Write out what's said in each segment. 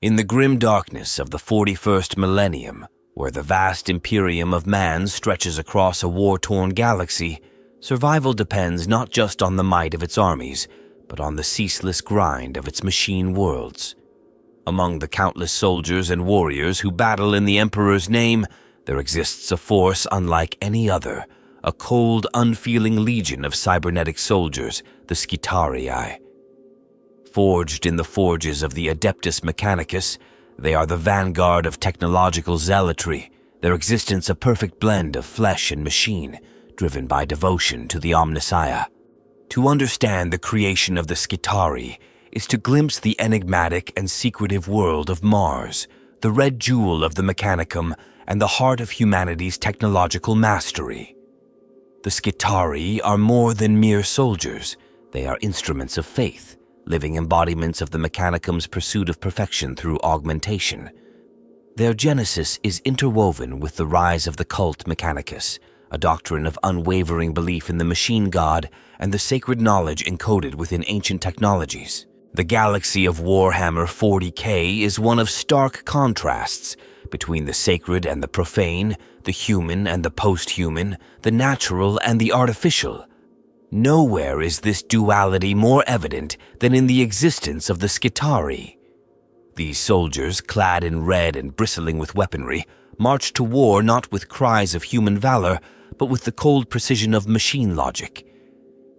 In the grim darkness of the 41st millennium, where the vast Imperium of man stretches across a war-torn galaxy, survival depends not just on the might of its armies, but on the ceaseless grind of its machine worlds. Among the countless soldiers and warriors who battle in the Emperor's name, there exists a force unlike any other, a cold, unfeeling legion of cybernetic soldiers, the Skitarii. Forged in the forges of the Adeptus Mechanicus, they are the vanguard of technological zealotry, their existence a perfect blend of flesh and machine, driven by devotion to the Omnissiah. To understand the creation of the Skitarii is to glimpse the enigmatic and secretive world of Mars, the red jewel of the Mechanicum and the heart of humanity's technological mastery. The Skitarii are more than mere soldiers. They are instruments of faith, living embodiments of the Mechanicum's pursuit of perfection through augmentation. Their genesis is interwoven with the rise of the cult Mechanicus, a doctrine of unwavering belief in the machine god and the sacred knowledge encoded within ancient technologies. The galaxy of Warhammer 40k is one of stark contrasts between the sacred and the profane, the human and the post-human, the natural and the artificial. Nowhere is this duality more evident than in the existence of the Skitarii. These soldiers, clad in red and bristling with weaponry, march to war not with cries of human valor, but with the cold precision of machine logic.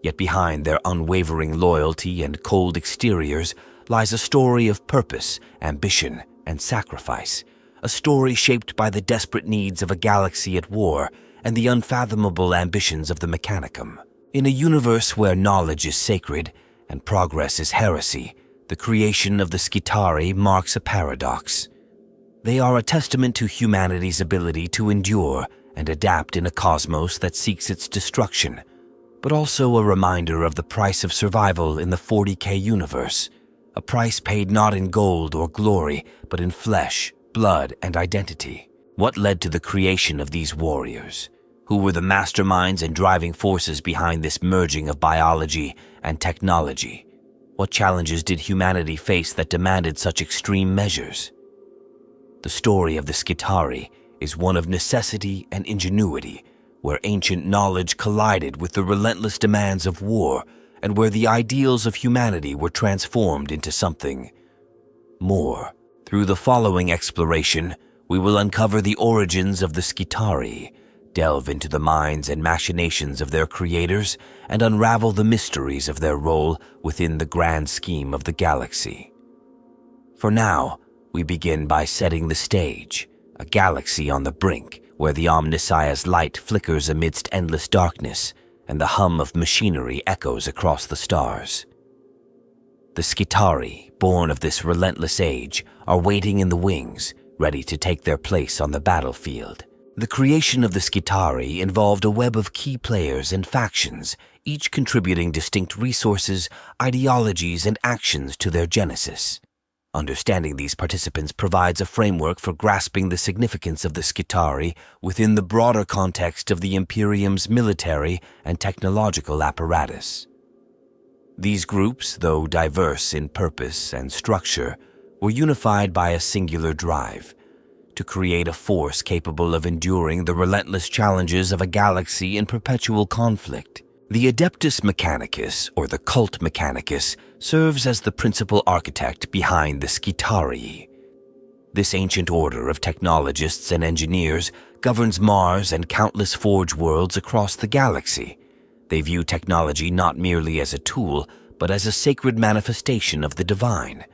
Yet behind their unwavering loyalty and cold exteriors lies a story of purpose, ambition, and sacrifice, a story shaped by the desperate needs of a galaxy at war and the unfathomable ambitions of the Mechanicum. In a universe where knowledge is sacred and progress is heresy, the creation of the Skitarii marks a paradox. They are a testament to humanity's ability to endure and adapt in a cosmos that seeks its destruction, but also a reminder of the price of survival in the 40k universe, a price paid not in gold or glory, but in flesh, blood, and identity. What led to the creation of these warriors? Who were the masterminds and driving forces behind this merging of biology and technology? What challenges did humanity face that demanded such extreme measures? The story of the Skitarii is one of necessity and ingenuity, where ancient knowledge collided with the relentless demands of war and where the ideals of humanity were transformed into something more. Through the following exploration, we will uncover the origins of the Skitarii, delve into the minds and machinations of their creators, and unravel the mysteries of their role within the grand scheme of the galaxy. For now, we begin by setting the stage, a galaxy on the brink where the Omnissiah's light flickers amidst endless darkness and the hum of machinery echoes across the stars. The Skitarii, born of this relentless age, are waiting in the wings, ready to take their place on the battlefield. The creation of the Skitarii involved a web of key players and factions, each contributing distinct resources, ideologies, and actions to their genesis. Understanding these participants provides a framework for grasping the significance of the Skitarii within the broader context of the Imperium's military and technological apparatus. These groups, though diverse in purpose and structure, were unified by a singular drive: to create a force capable of enduring the relentless challenges of a galaxy in perpetual conflict. The Adeptus Mechanicus, or the Cult Mechanicus, serves as the principal architect behind the Skitarii. This ancient order of technologists and engineers governs Mars and countless forge worlds across the galaxy. They view technology not merely as a tool, but as a sacred manifestation of the divine.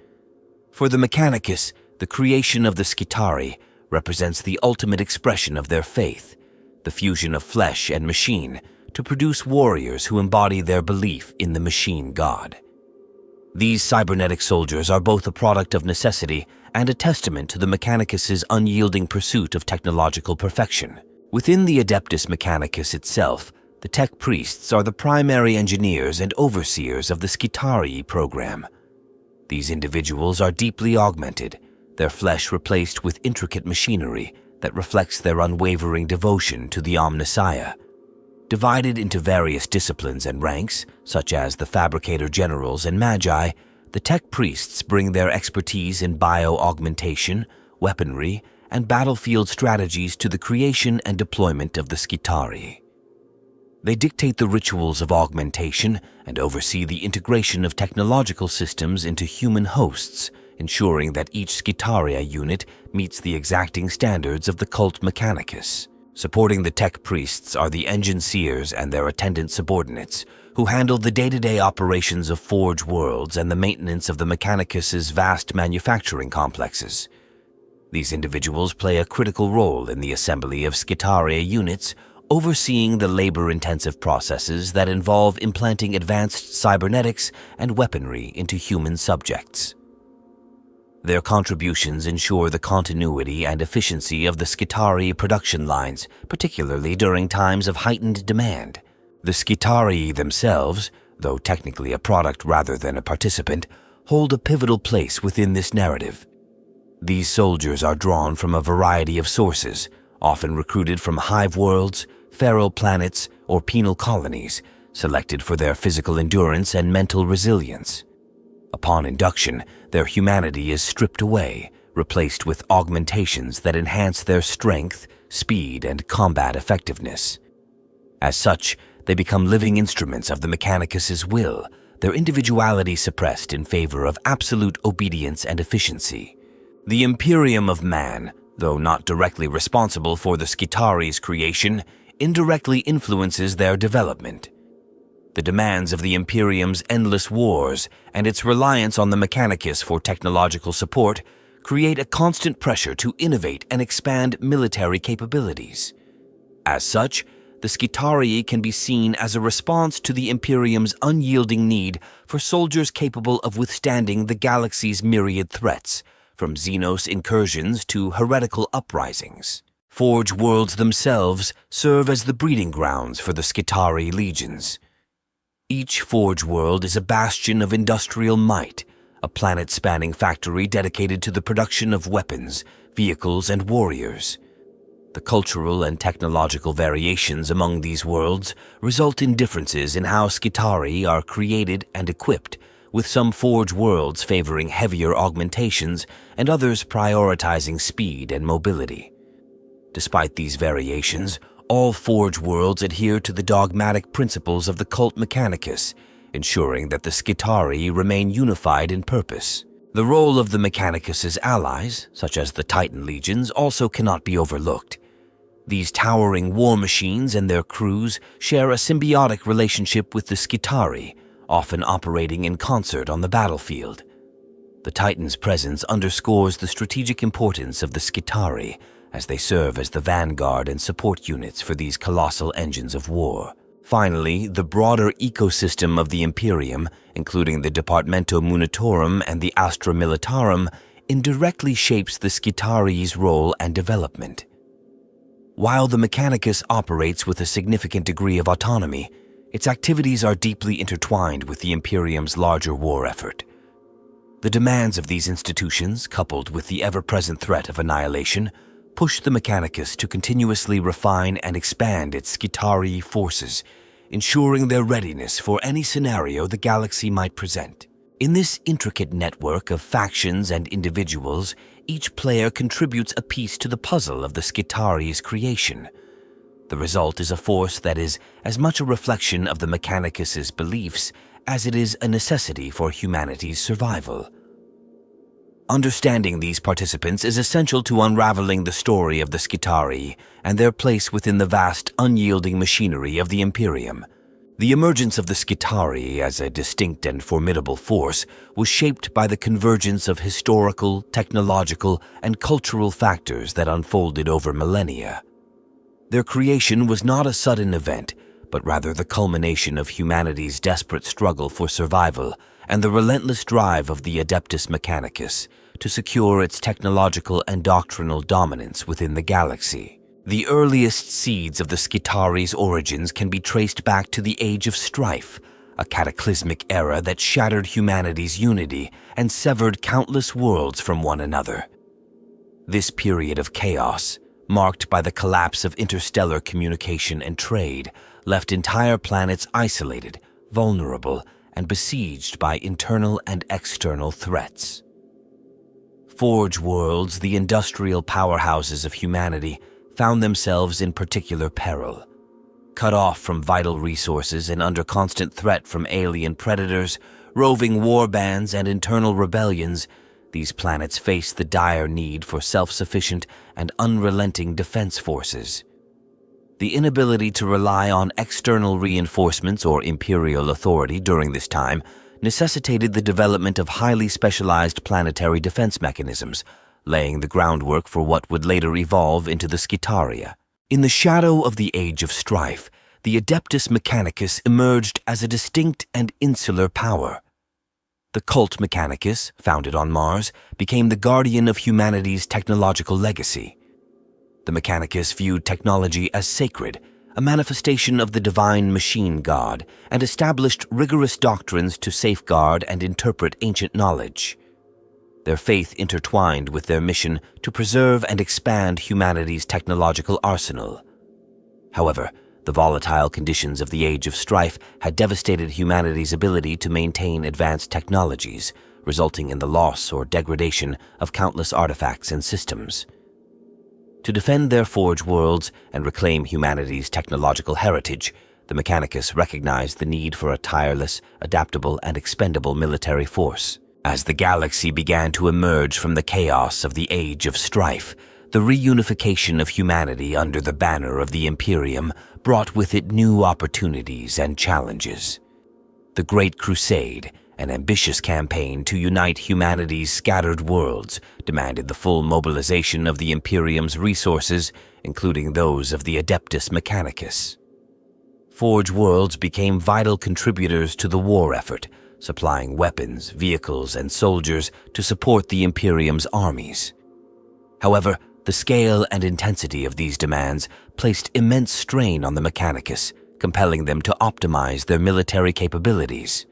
For the Mechanicus, the creation of the Skitarii represents the ultimate expression of their faith, the fusion of flesh and machine, to produce warriors who embody their belief in the machine god. These cybernetic soldiers are both a product of necessity and a testament to the Mechanicus's unyielding pursuit of technological perfection. Within the Adeptus Mechanicus itself, the tech priests are the primary engineers and overseers of the Skitarii program. These individuals are deeply augmented, their flesh replaced with intricate machinery that reflects their unwavering devotion to the Omnissiah. Divided into various disciplines and ranks, such as the Fabricator Generals and Magi, the tech priests bring their expertise in bio-augmentation, weaponry, and battlefield strategies to the creation and deployment of the Skitarii. They dictate the rituals of augmentation and oversee the integration of technological systems into human hosts, ensuring that each Skitarii unit meets the exacting standards of the cult Mechanicus. Supporting the tech priests are the engine seers and their attendant subordinates, who handle the day-to-day operations of Forge Worlds and the maintenance of the Mechanicus's vast manufacturing complexes. These individuals play a critical role in the assembly of Skitarii units, overseeing the labor-intensive processes that involve implanting advanced cybernetics and weaponry into human subjects. Their contributions ensure the continuity and efficiency of the Skitarii production lines, particularly during times of heightened demand. The Skitarii themselves, though technically a product rather than a participant, hold a pivotal place within this narrative. These soldiers are drawn from a variety of sources, often recruited from hive worlds, feral planets, or penal colonies, selected for their physical endurance and mental resilience. Upon induction, their humanity is stripped away, replaced with augmentations that enhance their strength, speed, and combat effectiveness. As such, they become living instruments of the Mechanicus's will, their individuality suppressed in favor of absolute obedience and efficiency. The Imperium of Man, though not directly responsible for the Skitarii's creation, indirectly influences their development. The demands of the Imperium's endless wars and its reliance on the Mechanicus for technological support create a constant pressure to innovate and expand military capabilities. As such, the Skitarii can be seen as a response to the Imperium's unyielding need for soldiers capable of withstanding the galaxy's myriad threats, from Xenos incursions to heretical uprisings. Forge Worlds themselves serve as the breeding grounds for the Skitarii legions. Each Forge World is a bastion of industrial might, a planet-spanning factory dedicated to the production of weapons, vehicles, and warriors. The cultural and technological variations among these worlds result in differences in how Skitarii are created and equipped, with some Forge Worlds favoring heavier augmentations and others prioritizing speed and mobility. Despite these variations, all Forge Worlds adhere to the dogmatic principles of the cult Mechanicus, ensuring that the Skitarii remain unified in purpose. The role of the Mechanicus's allies, such as the Titan legions, also cannot be overlooked. These towering war machines and their crews share a symbiotic relationship with the Skitarii, often operating in concert on the battlefield. The Titan's presence underscores the strategic importance of the Skitarii, as they serve as the vanguard and support units for these colossal engines of war. Finally, the broader ecosystem of the Imperium, including the Departamento Munitorum and the Astra Militarum, indirectly shapes the Skitarii's role and development. While the Mechanicus operates with a significant degree of autonomy, its activities are deeply intertwined with the Imperium's larger war effort. The demands of these institutions, coupled with the ever-present threat of annihilation, push the Mechanicus to continuously refine and expand its Skitarii forces, ensuring their readiness for any scenario the galaxy might present. In this intricate network of factions and individuals, each player contributes a piece to the puzzle of the Skitarii's creation. The result is a force that is as much a reflection of the Mechanicus's beliefs as it is a necessity for humanity's survival. Understanding these participants is essential to unraveling the story of the Skitarii and their place within the vast, unyielding machinery of the Imperium. The emergence of the Skitarii as a distinct and formidable force was shaped by the convergence of historical, technological, and cultural factors that unfolded over millennia. Their creation was not a sudden event, but rather the culmination of humanity's desperate struggle for survival and the relentless drive of the Adeptus Mechanicus to secure its technological and doctrinal dominance within the galaxy. The earliest seeds of the Skitarii's origins can be traced back to the Age of Strife, a cataclysmic era that shattered humanity's unity and severed countless worlds from one another. This period of chaos, marked by the collapse of interstellar communication and trade, left entire planets isolated, vulnerable, and besieged by internal and external threats. Forge worlds, the industrial powerhouses of humanity, found themselves in particular peril. Cut off from vital resources and under constant threat from alien predators, roving war bands, and internal rebellions, these planets faced the dire need for self-sufficient and unrelenting defense forces. The inability to rely on external reinforcements or imperial authority during this time necessitated the development of highly specialized planetary defense mechanisms, laying the groundwork for what would later evolve into the Skitarii. In the shadow of the Age of Strife, the Adeptus Mechanicus emerged as a distinct and insular power. The Cult Mechanicus, founded on Mars, became the guardian of humanity's technological legacy. The Mechanicus viewed technology as sacred, a manifestation of the divine machine god, and established rigorous doctrines to safeguard and interpret ancient knowledge. Their faith intertwined with their mission to preserve and expand humanity's technological arsenal. However, the volatile conditions of the Age of Strife had devastated humanity's ability to maintain advanced technologies, resulting in the loss or degradation of countless artifacts and systems. To defend their forge worlds and reclaim humanity's technological heritage, the Mechanicus recognized the need for a tireless, adaptable, and expendable military force. As the galaxy began to emerge from the chaos of the Age of Strife, the reunification of humanity under the banner of the Imperium brought with it new opportunities and challenges. The Great Crusade, an ambitious campaign to unite humanity's scattered worlds, demanded the full mobilization of the Imperium's resources, including those of the Adeptus Mechanicus. Forge worlds became vital contributors to the war effort, supplying weapons, vehicles, and soldiers to support the Imperium's armies. However, the scale and intensity of these demands placed immense strain on the Mechanicus, compelling them to optimize their military capabilities.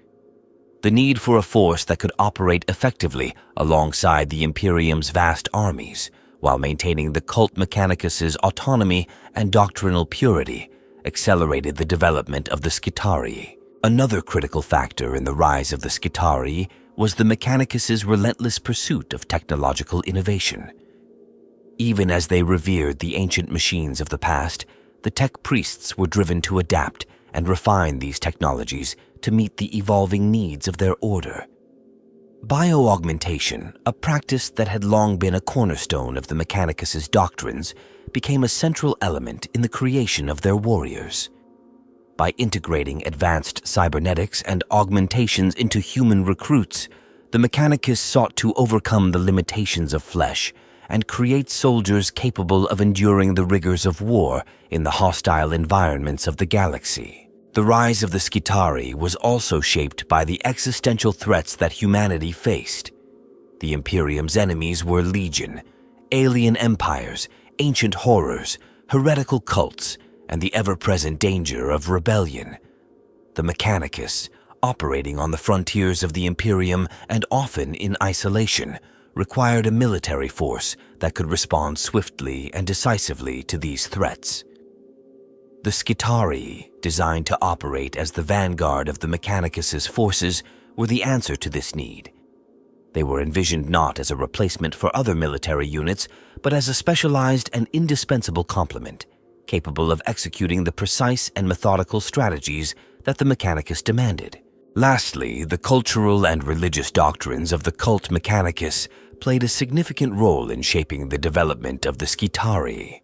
The need for a force that could operate effectively alongside the Imperium's vast armies, while maintaining the Cult Mechanicus's autonomy and doctrinal purity, accelerated the development of the Skitarii. Another critical factor in the rise of the Skitarii was the Mechanicus's relentless pursuit of technological innovation. Even as they revered the ancient machines of the past, the tech priests were driven to adapt and refine these technologies to meet the evolving needs of their order. Bioaugmentation, a practice that had long been a cornerstone of the Mechanicus's doctrines, became a central element in the creation of their warriors. By integrating advanced cybernetics and augmentations into human recruits, the Mechanicus sought to overcome the limitations of flesh and create soldiers capable of enduring the rigors of war in the hostile environments of the galaxy. The rise of the Skitarii was also shaped by the existential threats that humanity faced. The Imperium's enemies were legion, alien empires, ancient horrors, heretical cults, and the ever-present danger of rebellion. The Mechanicus, operating on the frontiers of the Imperium and often in isolation, required a military force that could respond swiftly and decisively to these threats. The Skitarii, designed to operate as the vanguard of the Mechanicus's forces, were the answer to this need. They were envisioned not as a replacement for other military units, but as a specialized and indispensable complement, capable of executing the precise and methodical strategies that the Mechanicus demanded. Lastly, the cultural and religious doctrines of the Cult Mechanicus played a significant role in shaping the development of the Skitarii.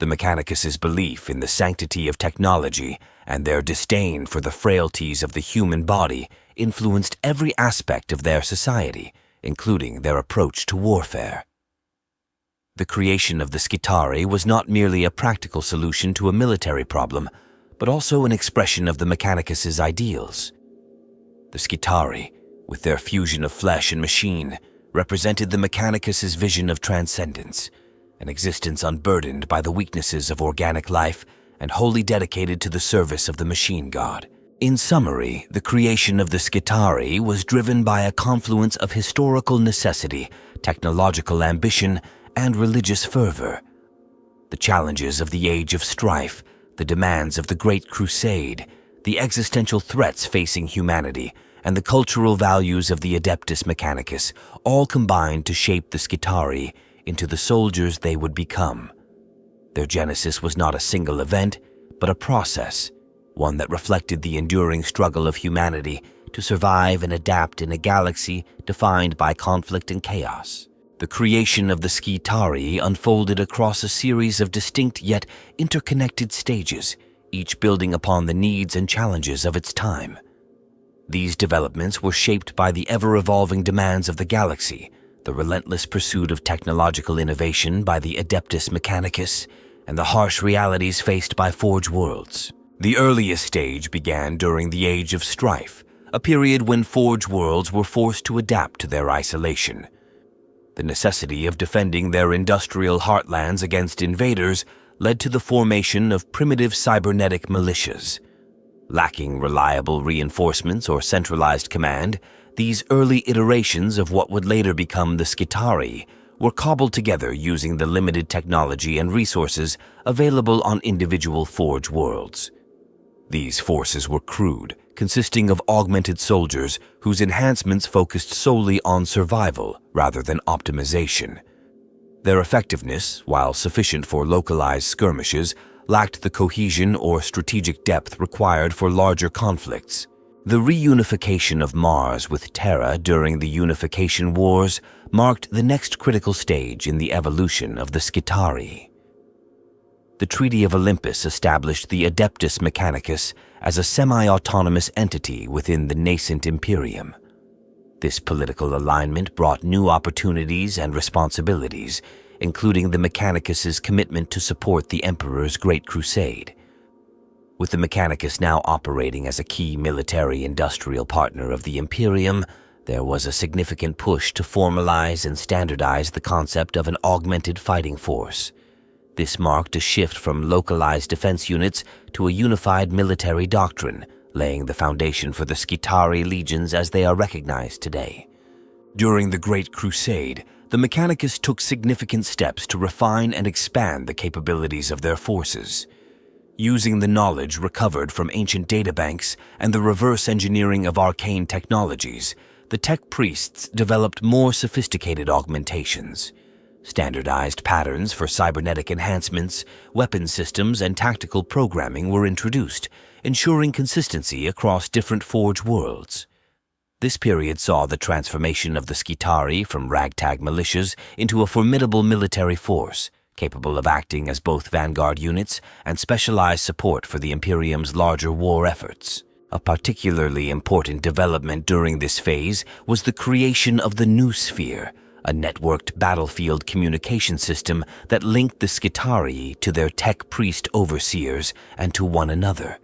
The Mechanicus's belief in the sanctity of technology and their disdain for the frailties of the human body influenced every aspect of their society, including their approach to warfare. The creation of the Skitarii was not merely a practical solution to a military problem, but also an expression of the Mechanicus's ideals. The Skitarii, with their fusion of flesh and machine, represented the Mechanicus's vision of transcendence, an existence unburdened by the weaknesses of organic life and wholly dedicated to the service of the machine god. In summary, the creation of the Skitarii was driven by a confluence of historical necessity, technological ambition, and religious fervor. The challenges of the Age of Strife, the demands of the Great Crusade, the existential threats facing humanity, and the cultural values of the Adeptus Mechanicus all combined to shape the Skitarii into the soldiers they would become. Their genesis was not a single event, but a process, one that reflected the enduring struggle of humanity to survive and adapt in a galaxy defined by conflict and chaos. The creation of the Skitarii unfolded across a series of distinct yet interconnected stages, each building upon the needs and challenges of its time. These developments were shaped by the ever-evolving demands of the galaxy, the relentless pursuit of technological innovation by the Adeptus Mechanicus, and the harsh realities faced by Forge Worlds. The earliest stage began during the Age of Strife, a period when Forge Worlds were forced to adapt to their isolation. The necessity of defending their industrial heartlands against invaders led to the formation of primitive cybernetic militias. Lacking reliable reinforcements or centralized command, these early iterations of what would later become the Skitarii were cobbled together using the limited technology and resources available on individual Forge Worlds. These forces were crude, consisting of augmented soldiers whose enhancements focused solely on survival rather than optimization. Their effectiveness, while sufficient for localized skirmishes, lacked the cohesion or strategic depth required for larger conflicts. The reunification of Mars with Terra during the Unification Wars marked the next critical stage in the evolution of the Skitarii. The Treaty of Olympus established the Adeptus Mechanicus as a semi-autonomous entity within the nascent Imperium. This political alignment brought new opportunities and responsibilities, including the Mechanicus's commitment to support the Emperor's Great Crusade. With the Mechanicus now operating as a key military-industrial partner of the Imperium, there was a significant push to formalize and standardize the concept of an augmented fighting force. This marked a shift from localized defense units to a unified military doctrine, laying the foundation for the Skitarii legions as they are recognized today. During the Great Crusade, the Mechanicus took significant steps to refine and expand the capabilities of their forces. Using the knowledge recovered from ancient databanks and the reverse engineering of arcane technologies, the tech priests developed more sophisticated augmentations. Standardized patterns for cybernetic enhancements, weapon systems, and tactical programming were introduced, ensuring consistency across different Forge Worlds. This period saw the transformation of the Skitarii from ragtag militias into a formidable military force, capable of acting as both vanguard units and specialized support for the Imperium's larger war efforts. A particularly important development during this phase was the creation of the New Sphere, a networked battlefield communication system that linked the Skitarii to their tech priest overseers and to one another.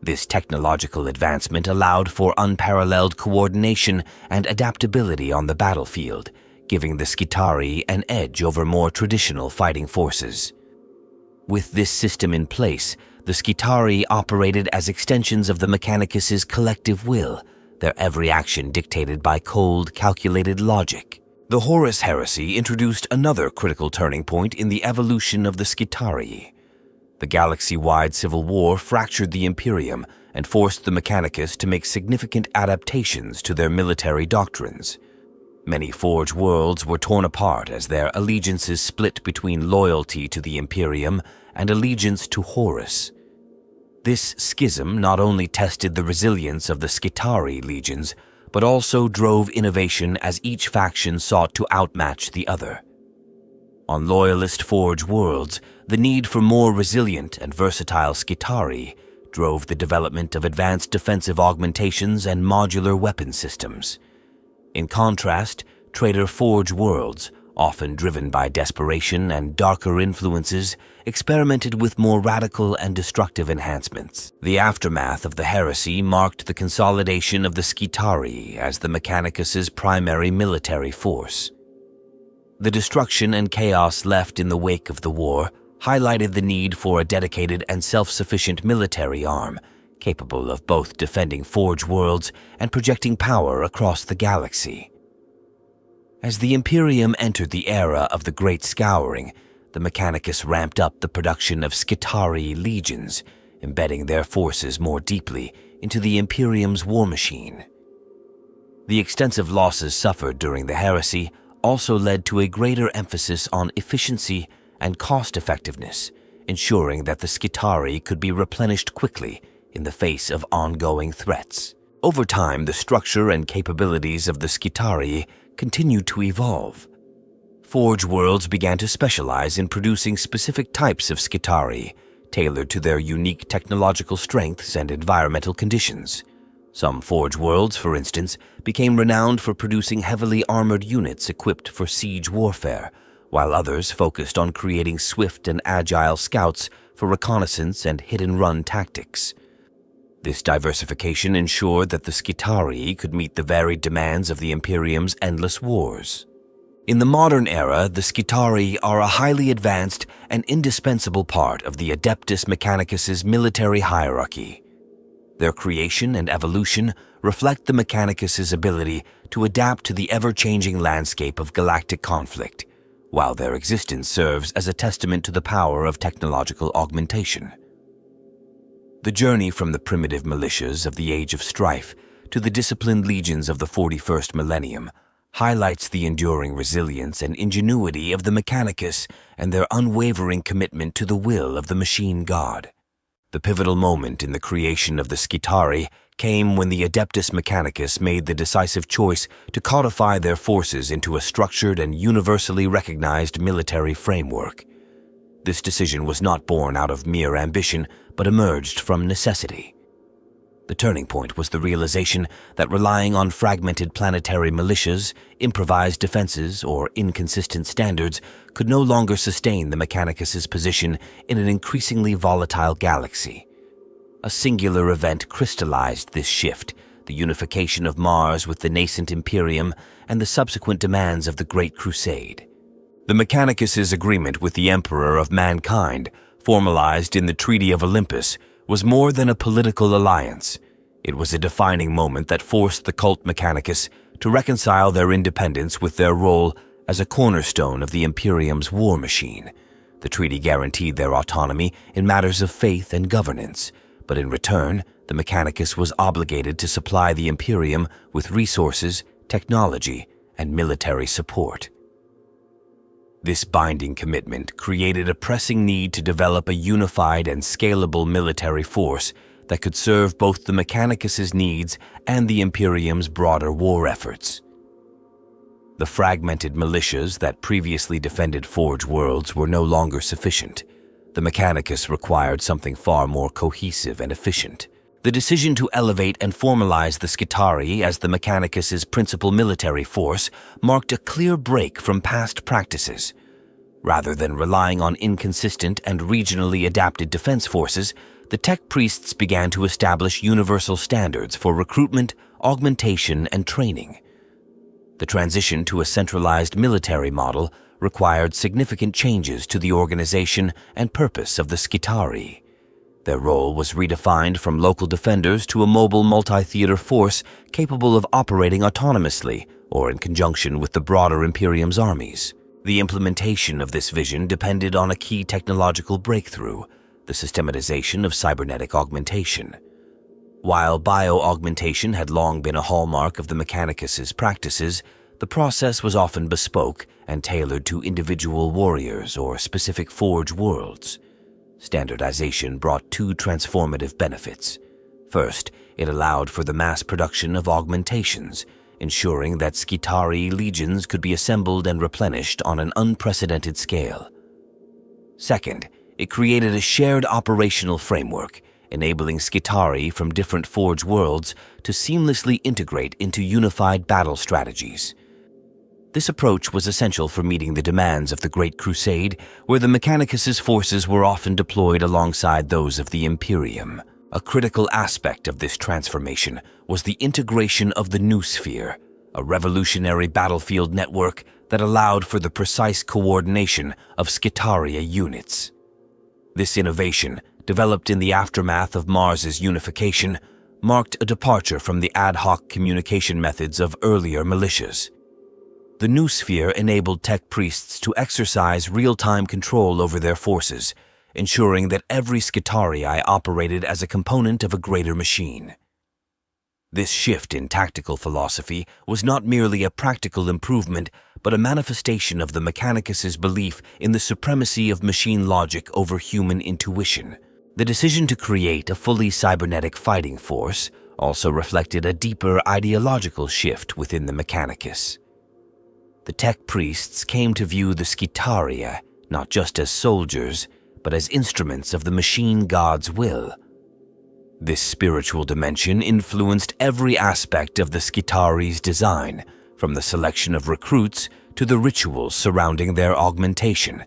This technological advancement allowed for unparalleled coordination and adaptability on the battlefield, giving the Skitarii an edge over more traditional fighting forces. With this system in place, the Skitarii operated as extensions of the Mechanicus's collective will, their every action dictated by cold, calculated logic. The Horus Heresy introduced another critical turning point in the evolution of the Skitarii. The galaxy-wide civil war fractured the Imperium and forced the Mechanicus to make significant adaptations to their military doctrines. Many Forge Worlds were torn apart as their allegiances split between loyalty to the Imperium and allegiance to Horus. This schism not only tested the resilience of the Skitarii legions, but also drove innovation as each faction sought to outmatch the other. On loyalist Forge Worlds, the need for more resilient and versatile Skitarii drove the development of advanced defensive augmentations and modular weapon systems. In contrast, traitor Forge Worlds, often driven by desperation and darker influences, experimented with more radical and destructive enhancements. The aftermath of the heresy marked the consolidation of the Skitarii as the Mechanicus's primary military force. The destruction and chaos left in the wake of the war highlighted the need for a dedicated and self-sufficient military arm, capable of both defending Forge Worlds and projecting power across the galaxy. As the Imperium entered the era of the Great Scouring, the Mechanicus ramped up the production of Skitarii legions, embedding their forces more deeply into the Imperium's war machine. The extensive losses suffered during the heresy also led to a greater emphasis on efficiency and cost-effectiveness, ensuring that the Skitarii could be replenished quickly in the face of ongoing threats. Over time, the structure and capabilities of the Skitarii continued to evolve. Forge worlds began to specialize in producing specific types of Skitarii, tailored to their unique technological strengths and environmental conditions. Some Forge worlds, for instance, became renowned for producing heavily armored units equipped for siege warfare, while others focused on creating swift and agile scouts for reconnaissance and hit-and-run tactics. This diversification ensured that the Skitarii could meet the varied demands of the Imperium's endless wars. In the modern era, the Skitarii are a highly advanced and indispensable part of the Adeptus Mechanicus's military hierarchy. Their creation and evolution reflect the Mechanicus's ability to adapt to the ever-changing landscape of galactic conflict, while their existence serves as a testament to the power of technological augmentation. The journey from the primitive militias of the Age of Strife to the disciplined legions of the 41st millennium highlights the enduring resilience and ingenuity of the Mechanicus and their unwavering commitment to the will of the machine god. The pivotal moment in the creation of the Skitarii came when the Adeptus Mechanicus made the decisive choice to codify their forces into a structured and universally recognized military framework. This decision was not born out of mere ambition, but emerged from necessity. The turning point was the realization that relying on fragmented planetary militias, improvised defenses, or inconsistent standards could no longer sustain the Mechanicus's position in an increasingly volatile galaxy. A singular event crystallized this shift, the unification of Mars with the nascent Imperium and the subsequent demands of the Great Crusade. The Mechanicus's agreement with the Emperor of Mankind, formalized in the Treaty of Olympus, was more than a political alliance. It was a defining moment that forced the cult Mechanicus to reconcile their independence with their role as a cornerstone of the Imperium's war machine. The treaty guaranteed their autonomy in matters of faith and governance, but in return, the Mechanicus was obligated to supply the Imperium with resources, technology, and military support. This binding commitment created a pressing need to develop a unified and scalable military force that could serve both the Mechanicus's needs and the Imperium's broader war efforts. The fragmented militias that previously defended Forge worlds were no longer sufficient. The Mechanicus required something far more cohesive and efficient. The decision to elevate and formalize the Skitarii as the Mechanicus's principal military force marked a clear break from past practices. Rather than relying on inconsistent and regionally adapted defense forces, the tech priests began to establish universal standards for recruitment, augmentation, and training. The transition to a centralized military model required significant changes to the organization and purpose of the Skitarii. Their role was redefined from local defenders to a mobile multi-theater force capable of operating autonomously or in conjunction with the broader Imperium's armies. The implementation of this vision depended on a key technological breakthrough, the systematization of cybernetic augmentation. While bio-augmentation had long been a hallmark of the Mechanicus's practices, the process was often bespoke and tailored to individual warriors or specific Forge worlds. Standardization brought two transformative benefits. First, it allowed for the mass production of augmentations, ensuring that Skitarii legions could be assembled and replenished on an unprecedented scale. Second, it created a shared operational framework, enabling Skitarii from different Forge worlds to seamlessly integrate into unified battle strategies. This approach was essential for meeting the demands of the Great Crusade, where the Mechanicus's forces were often deployed alongside those of the Imperium. A critical aspect of this transformation was the integration of the Noosphere, a revolutionary battlefield network that allowed for the precise coordination of Skitarii units. This innovation, developed in the aftermath of Mars's unification, marked a departure from the ad hoc communication methods of earlier militias. The Noosphere enabled tech priests to exercise real-time control over their forces, ensuring that every Skitarii operated as a component of a greater machine. This shift in tactical philosophy was not merely a practical improvement, but a manifestation of the Mechanicus' belief in the supremacy of machine logic over human intuition. The decision to create a fully cybernetic fighting force also reflected a deeper ideological shift within the Mechanicus. The tech priests came to view the Skitarii not just as soldiers, but as instruments of the machine god's will. This spiritual dimension influenced every aspect of the Skitarii's design, from the selection of recruits to the rituals surrounding their augmentation.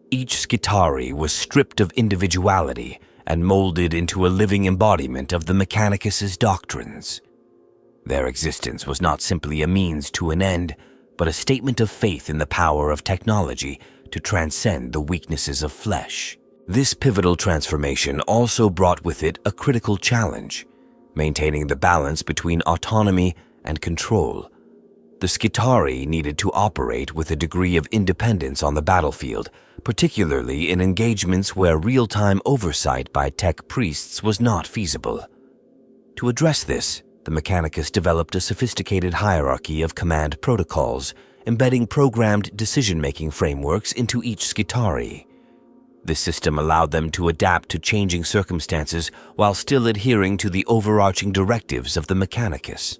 Each Skitarii was stripped of individuality and molded into a living embodiment of the Mechanicus' doctrines. Their existence was not simply a means to an end, but a statement of faith in the power of technology to transcend the weaknesses of flesh. This pivotal transformation also brought with it a critical challenge, maintaining the balance between autonomy and control. The Skitarii needed to operate with a degree of independence on the battlefield, particularly in engagements where real-time oversight by tech priests was not feasible. To address this, the Mechanicus developed a sophisticated hierarchy of command protocols, embedding programmed decision-making frameworks into each Skitarii. This system allowed them to adapt to changing circumstances while still adhering to the overarching directives of the Mechanicus.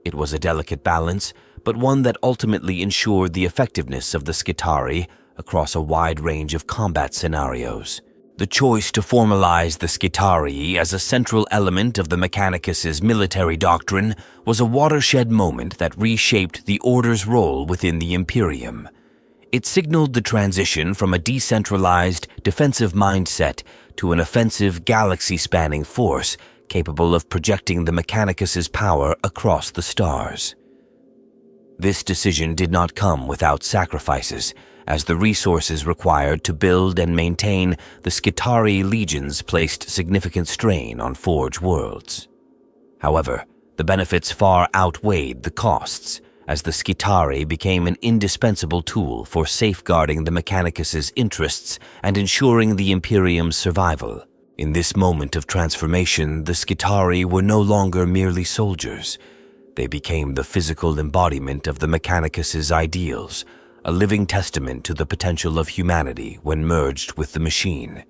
It was a delicate balance, but one that ultimately ensured the effectiveness of the Skitarii across a wide range of combat scenarios. The choice to formalize the Skitarii as a central element of the Mechanicus' military doctrine was a watershed moment that reshaped the Order's role within the Imperium. It signaled the transition from a decentralized, defensive mindset to an offensive, galaxy-spanning force capable of projecting the Mechanicus' power across the stars. This decision did not come without sacrifices, as the resources required to build and maintain the Skitarii legions placed significant strain on Forge worlds. However, the benefits far outweighed the costs, as the Skitarii became an indispensable tool for safeguarding the Mechanicus' interests and ensuring the Imperium's survival. In this moment of transformation, the Skitarii were no longer merely soldiers. They became the physical embodiment of the Mechanicus' ideals, a living testament to the potential of humanity when merged with the machine.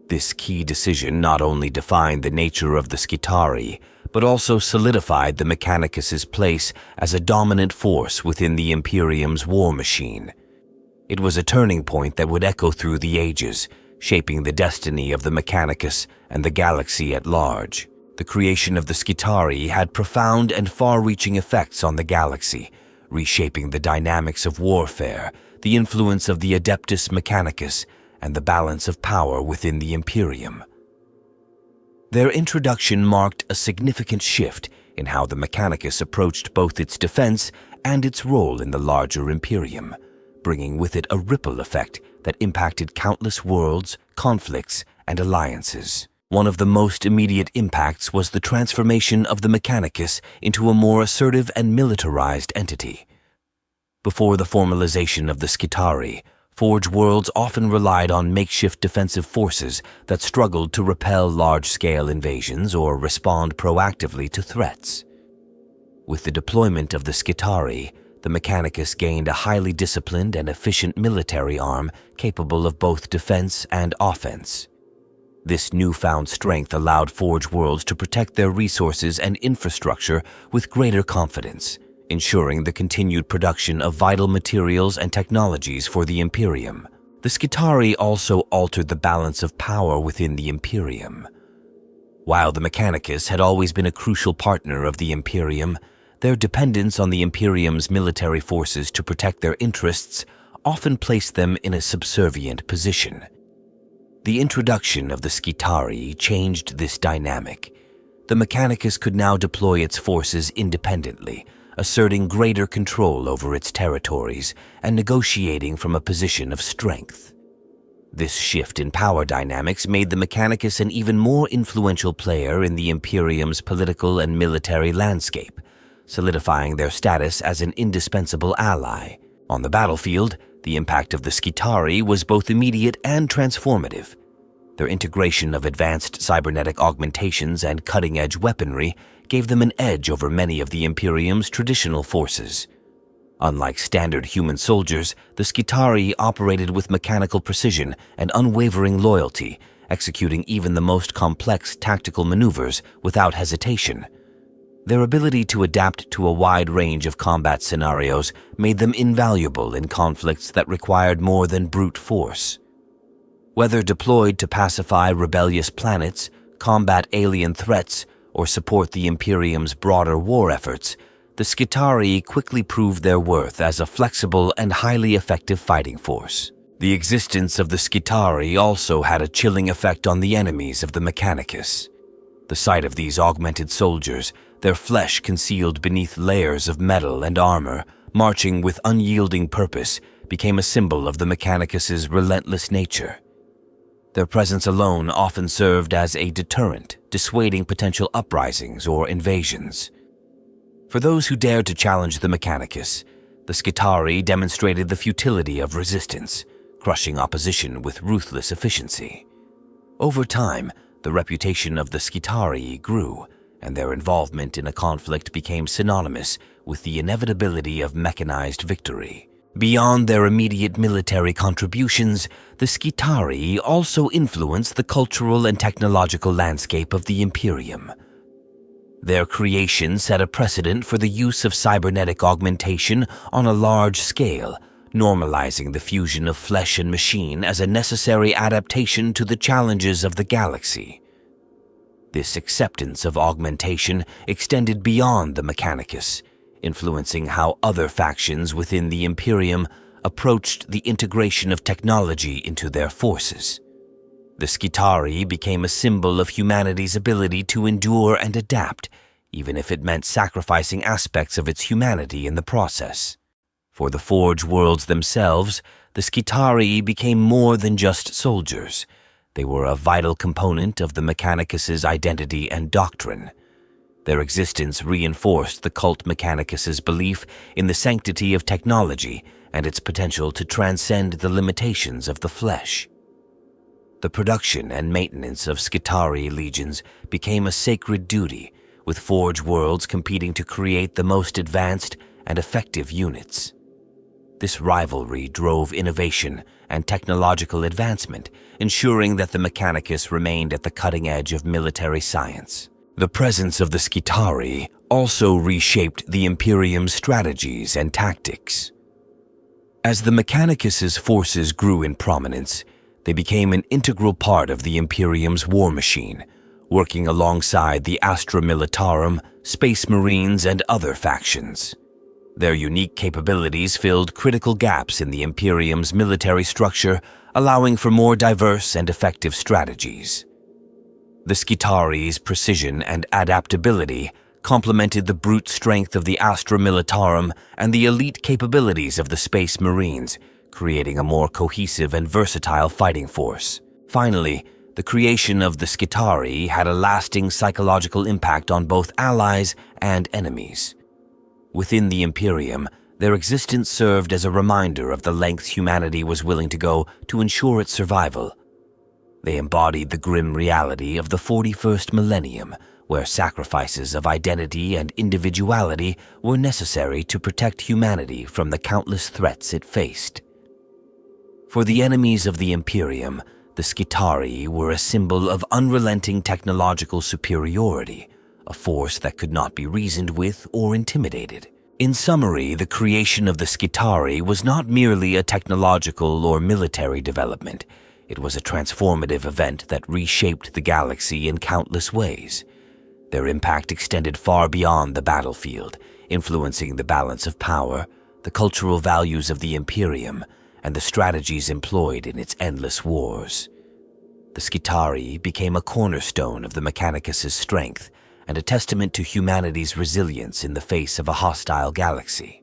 This key decision not only defined the nature of the Skitarii, but also solidified the Mechanicus' place as a dominant force within the Imperium's war machine. It was a turning point that would echo through the ages, shaping the destiny of the Mechanicus and the galaxy at large. The creation of the Skitarii had profound and far-reaching effects on the galaxy, reshaping the dynamics of warfare, the influence of the Adeptus Mechanicus, and the balance of power within the Imperium. Their introduction marked a significant shift in how the Mechanicus approached both its defense and its role in the larger Imperium, bringing with it a ripple effect that impacted countless worlds, conflicts, and alliances. One of the most immediate impacts was the transformation of the Mechanicus into a more assertive and militarized entity. Before the formalization of the Skitarii, Forge worlds often relied on makeshift defensive forces that struggled to repel large-scale invasions or respond proactively to threats. With the deployment of the Skitarii, the Mechanicus gained a highly disciplined and efficient military arm capable of both defense and offense. This newfound strength allowed Forge worlds to protect their resources and infrastructure with greater confidence, ensuring the continued production of vital materials and technologies for the Imperium. The Skitarii also altered the balance of power within the Imperium. While the Mechanicus had always been a crucial partner of the Imperium, their dependence on the Imperium's military forces to protect their interests often placed them in a subservient position. The introduction of the Skitarii changed this dynamic. The Mechanicus could now deploy its forces independently, asserting greater control over its territories and negotiating from a position of strength. This shift in power dynamics made the Mechanicus an even more influential player in the Imperium's political and military landscape, solidifying their status as an indispensable ally. On the battlefield, The impact of the Skitarii was both immediate and transformative. Their integration of advanced cybernetic augmentations and cutting-edge weaponry gave them an edge over many of the Imperium's traditional forces. Unlike standard human soldiers, the Skitarii operated with mechanical precision and unwavering loyalty, executing even the most complex tactical maneuvers without hesitation. Their ability to adapt to a wide range of combat scenarios made them invaluable in conflicts that required more than brute force. Whether deployed to pacify rebellious planets, combat alien threats, or support the Imperium's broader war efforts, the Skitarii quickly proved their worth as a flexible and highly effective fighting force. The existence of the Skitarii also had a chilling effect on the enemies of the Mechanicus. The sight of these augmented soldiers, their flesh concealed beneath layers of metal and armor, marching with unyielding purpose, became a symbol of the Mechanicus's relentless nature. Their presence alone often served as a deterrent, dissuading potential uprisings or invasions. For those who dared to challenge the Mechanicus, the Skitarii demonstrated the futility of resistance, crushing opposition with ruthless efficiency. Over time, the reputation of the Skitarii grew, and their involvement in a conflict became synonymous with the inevitability of mechanized victory. Beyond their immediate military contributions, the Skitarii also influenced the cultural and technological landscape of the Imperium. Their creation set a precedent for the use of cybernetic augmentation on a large scale, normalizing the fusion of flesh and machine as a necessary adaptation to the challenges of the galaxy. This acceptance of augmentation extended beyond the Mechanicus, influencing how other factions within the Imperium approached the integration of technology into their forces. The Skitarii became a symbol of humanity's ability to endure and adapt, even if it meant sacrificing aspects of its humanity in the process. For the Forge worlds themselves, the Skitarii became more than just soldiers. They were a vital component of the Mechanicus's identity and doctrine. Their existence reinforced the cult Mechanicus's belief in the sanctity of technology and its potential to transcend the limitations of the flesh. The production and maintenance of Skitarii legions became a sacred duty, with Forge worlds competing to create the most advanced and effective units. This rivalry drove innovation and technological advancement, ensuring that the Mechanicus remained at the cutting edge of military science. The presence of the Skitarii also reshaped the Imperium's strategies and tactics. As the Mechanicus's forces grew in prominence, they became an integral part of the Imperium's war machine, working alongside the Astra Militarum, Space Marines, and other factions. Their unique capabilities filled critical gaps in the Imperium's military structure, allowing for more diverse and effective strategies. The Skitarii's precision and adaptability complemented the brute strength of the Astra Militarum and the elite capabilities of the Space Marines, creating a more cohesive and versatile fighting force. Finally, the creation of the Skitarii had a lasting psychological impact on both allies and enemies. Within the Imperium, their existence served as a reminder of the lengths humanity was willing to go to ensure its survival. They embodied the grim reality of the 41st millennium, where sacrifices of identity and individuality were necessary to protect humanity from the countless threats it faced. For the enemies of the Imperium, the Skitarii were a symbol of unrelenting technological superiority, a force that could not be reasoned with or intimidated. In summary, the creation of the Skitarii was not merely a technological or military development. It was a transformative event that reshaped the galaxy in countless ways. Their impact extended far beyond the battlefield, influencing the balance of power, the cultural values of the Imperium, and the strategies employed in its endless wars. The Skitarii became a cornerstone of the Mechanicus's strength and a testament to humanity's resilience in the face of a hostile galaxy.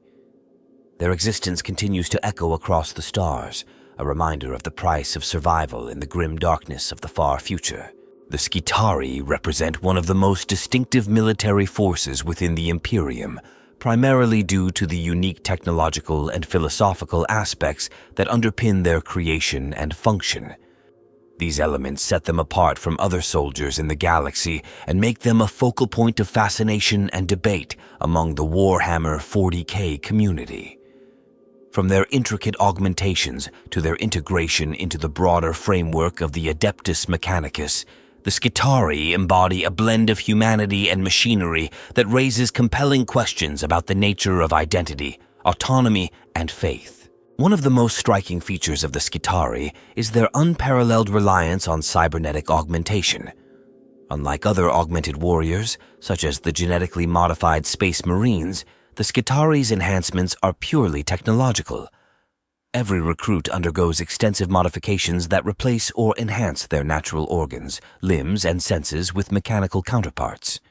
Their existence continues to echo across the stars, a reminder of the price of survival in the grim darkness of the far future. The Skitarii represent one of the most distinctive military forces within the Imperium, primarily due to the unique technological and philosophical aspects that underpin their creation and function. These elements set them apart from other soldiers in the galaxy and make them a focal point of fascination and debate among the Warhammer 40k community. From their intricate augmentations to their integration into the broader framework of the Adeptus Mechanicus, the Skitarii embody a blend of humanity and machinery that raises compelling questions about the nature of identity, autonomy, and faith. One of the most striking features of the Skitarii is their unparalleled reliance on cybernetic augmentation. Unlike other augmented warriors, such as the genetically modified Space Marines, the Skitarii's enhancements are purely technological. Every recruit undergoes extensive modifications that replace or enhance their natural organs, limbs, and senses with mechanical counterparts.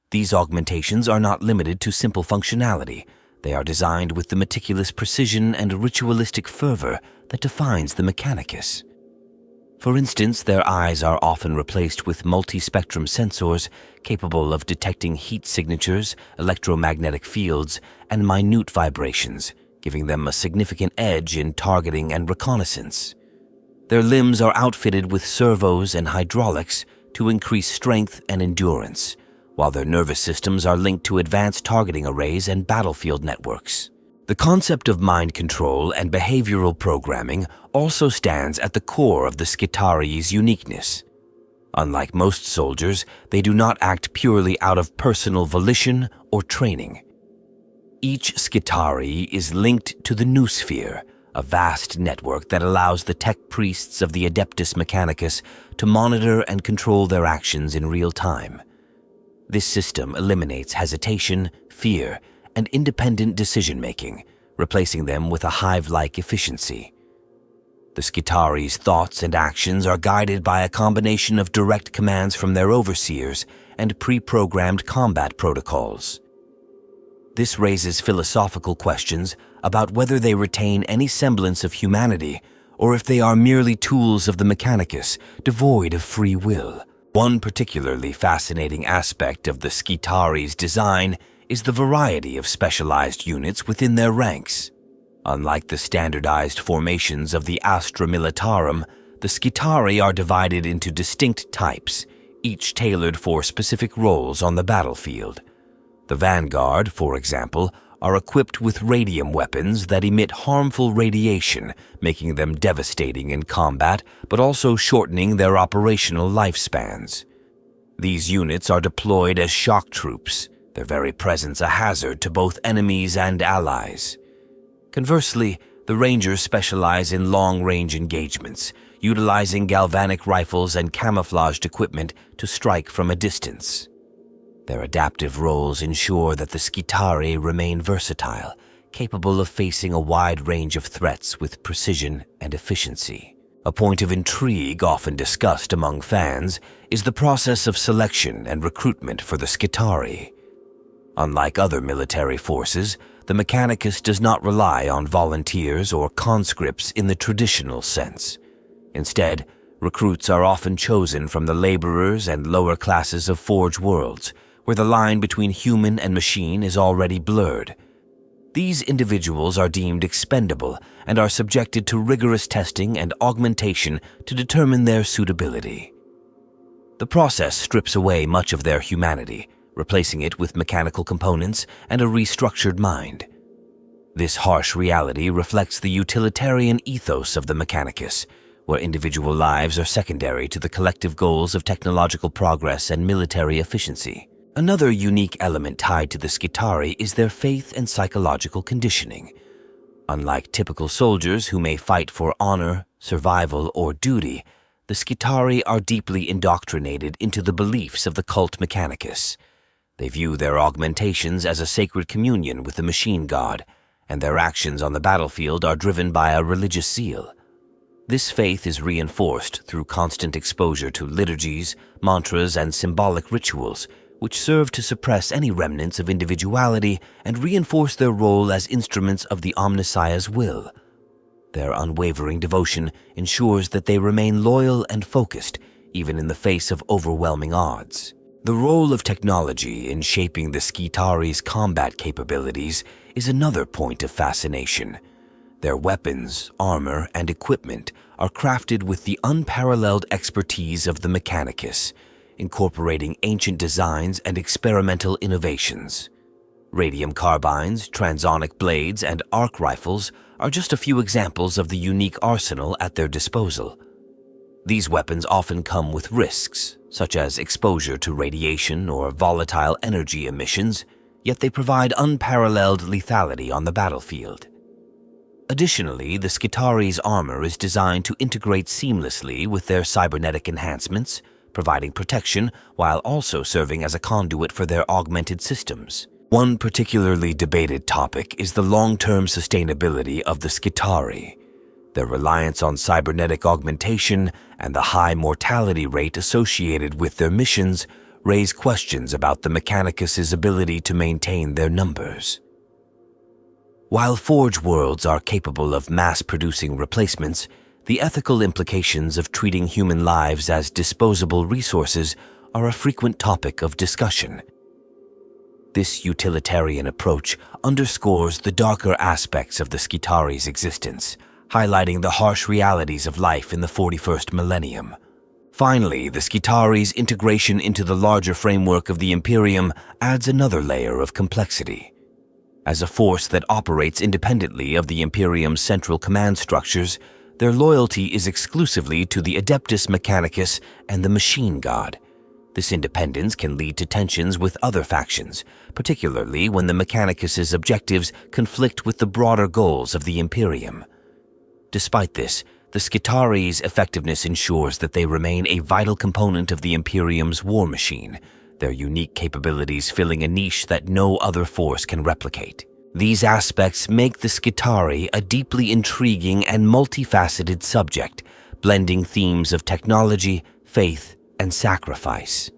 These augmentations are not limited to simple functionality. They are designed with the meticulous precision and ritualistic fervor that defines the Mechanicus. For instance, their eyes are often replaced with multi-spectrum sensors capable of detecting heat signatures, electromagnetic fields, and minute vibrations, giving them a significant edge in targeting and reconnaissance. Their limbs are outfitted with servos and hydraulics to increase strength and endurance, while their nervous systems are linked to advanced targeting arrays and battlefield networks. The concept of mind control and behavioral programming also stands at the core of the Skitarii's uniqueness. Unlike most soldiers, they do not act purely out of personal volition or training. Each Skitarii is linked to the Noosphere, a vast network that allows the tech priests of the Adeptus Mechanicus to monitor and control their actions in real time. This system eliminates hesitation, fear, and independent decision-making, replacing them with a hive-like efficiency. The Skitarii's thoughts and actions are guided by a combination of direct commands from their overseers and pre-programmed combat protocols. This raises philosophical questions about whether they retain any semblance of humanity or if they are merely tools of the Mechanicus, devoid of free will. One particularly fascinating aspect of the Skitarii's design is the variety of specialized units within their ranks. Unlike the standardized formations of the Astra Militarum, the Skitarii are divided into distinct types, each tailored for specific roles on the battlefield. The Vanguard, for example, are equipped with radium weapons that emit harmful radiation, making them devastating in combat, but also shortening their operational lifespans. These units are deployed as shock troops, their very presence a hazard to both enemies and allies. Conversely, the Rangers specialize in long-range engagements, utilizing galvanic rifles and camouflaged equipment to strike from a distance. Their adaptive roles ensure that the Skitarii remain versatile, capable of facing a wide range of threats with precision and efficiency. A point of intrigue often discussed among fans is the process of selection and recruitment for the Skitarii. Unlike other military forces, the Mechanicus does not rely on volunteers or conscripts in the traditional sense. Instead, recruits are often chosen from the laborers and lower classes of Forge worlds, where the line between human and machine is already blurred. These individuals are deemed expendable and are subjected to rigorous testing and augmentation to determine their suitability. The process strips away much of their humanity, replacing it with mechanical components and a restructured mind. This harsh reality reflects the utilitarian ethos of the Mechanicus, where individual lives are secondary to the collective goals of technological progress and military efficiency. Another unique element tied to the Skitarii is their faith and psychological conditioning. Unlike typical soldiers who may fight for honor, survival, or duty, the Skitarii are deeply indoctrinated into the beliefs of the cult Mechanicus. They view their augmentations as a sacred communion with the machine god, and their actions on the battlefield are driven by a religious zeal. This faith is reinforced through constant exposure to liturgies, mantras, and symbolic rituals, which serve to suppress any remnants of individuality and reinforce their role as instruments of the Omnissiah's will. Their unwavering devotion ensures that they remain loyal and focused, even in the face of overwhelming odds. The role of technology in shaping the Skitarii's combat capabilities is another point of fascination. Their weapons, armor, and equipment are crafted with the unparalleled expertise of the Mechanicus, incorporating ancient designs and experimental innovations. Radium carbines, transonic blades, and arc rifles are just a few examples of the unique arsenal at their disposal. These weapons often come with risks, such as exposure to radiation or volatile energy emissions, yet they provide unparalleled lethality on the battlefield. Additionally, the Skitarii's armor is designed to integrate seamlessly with their cybernetic enhancements, providing protection while also serving as a conduit for their augmented systems. One particularly debated topic is the long-term sustainability of the Skitarii. Their reliance on cybernetic augmentation and the high mortality rate associated with their missions raise questions about the Mechanicus' ability to maintain their numbers. While Forge worlds are capable of mass-producing replacements, the ethical implications of treating human lives as disposable resources are a frequent topic of discussion. This utilitarian approach underscores the darker aspects of the Skitarii's existence, highlighting the harsh realities of life in the 41st millennium. Finally, the Skitarii's integration into the larger framework of the Imperium adds another layer of complexity. As a force that operates independently of the Imperium's central command structures, their loyalty is exclusively to the Adeptus Mechanicus and the Machine God. This independence can lead to tensions with other factions, particularly when the Mechanicus' objectives conflict with the broader goals of the Imperium. Despite this, the Skitarii's effectiveness ensures that they remain a vital component of the Imperium's war machine, their unique capabilities filling a niche that no other force can replicate. These aspects make the Skitarii a deeply intriguing and multifaceted subject, blending themes of technology, faith, and sacrifice.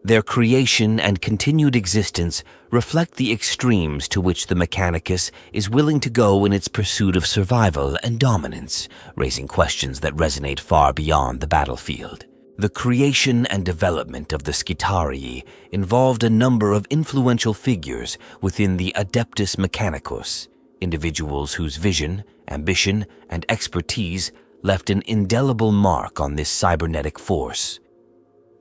Their creation and continued existence reflect the extremes to which the Mechanicus is willing to go in its pursuit of survival and dominance, raising questions that resonate far beyond the battlefield. The creation and development of the Skitarii involved a number of influential figures within the Adeptus Mechanicus, individuals whose vision, ambition, and expertise left an indelible mark on this cybernetic force.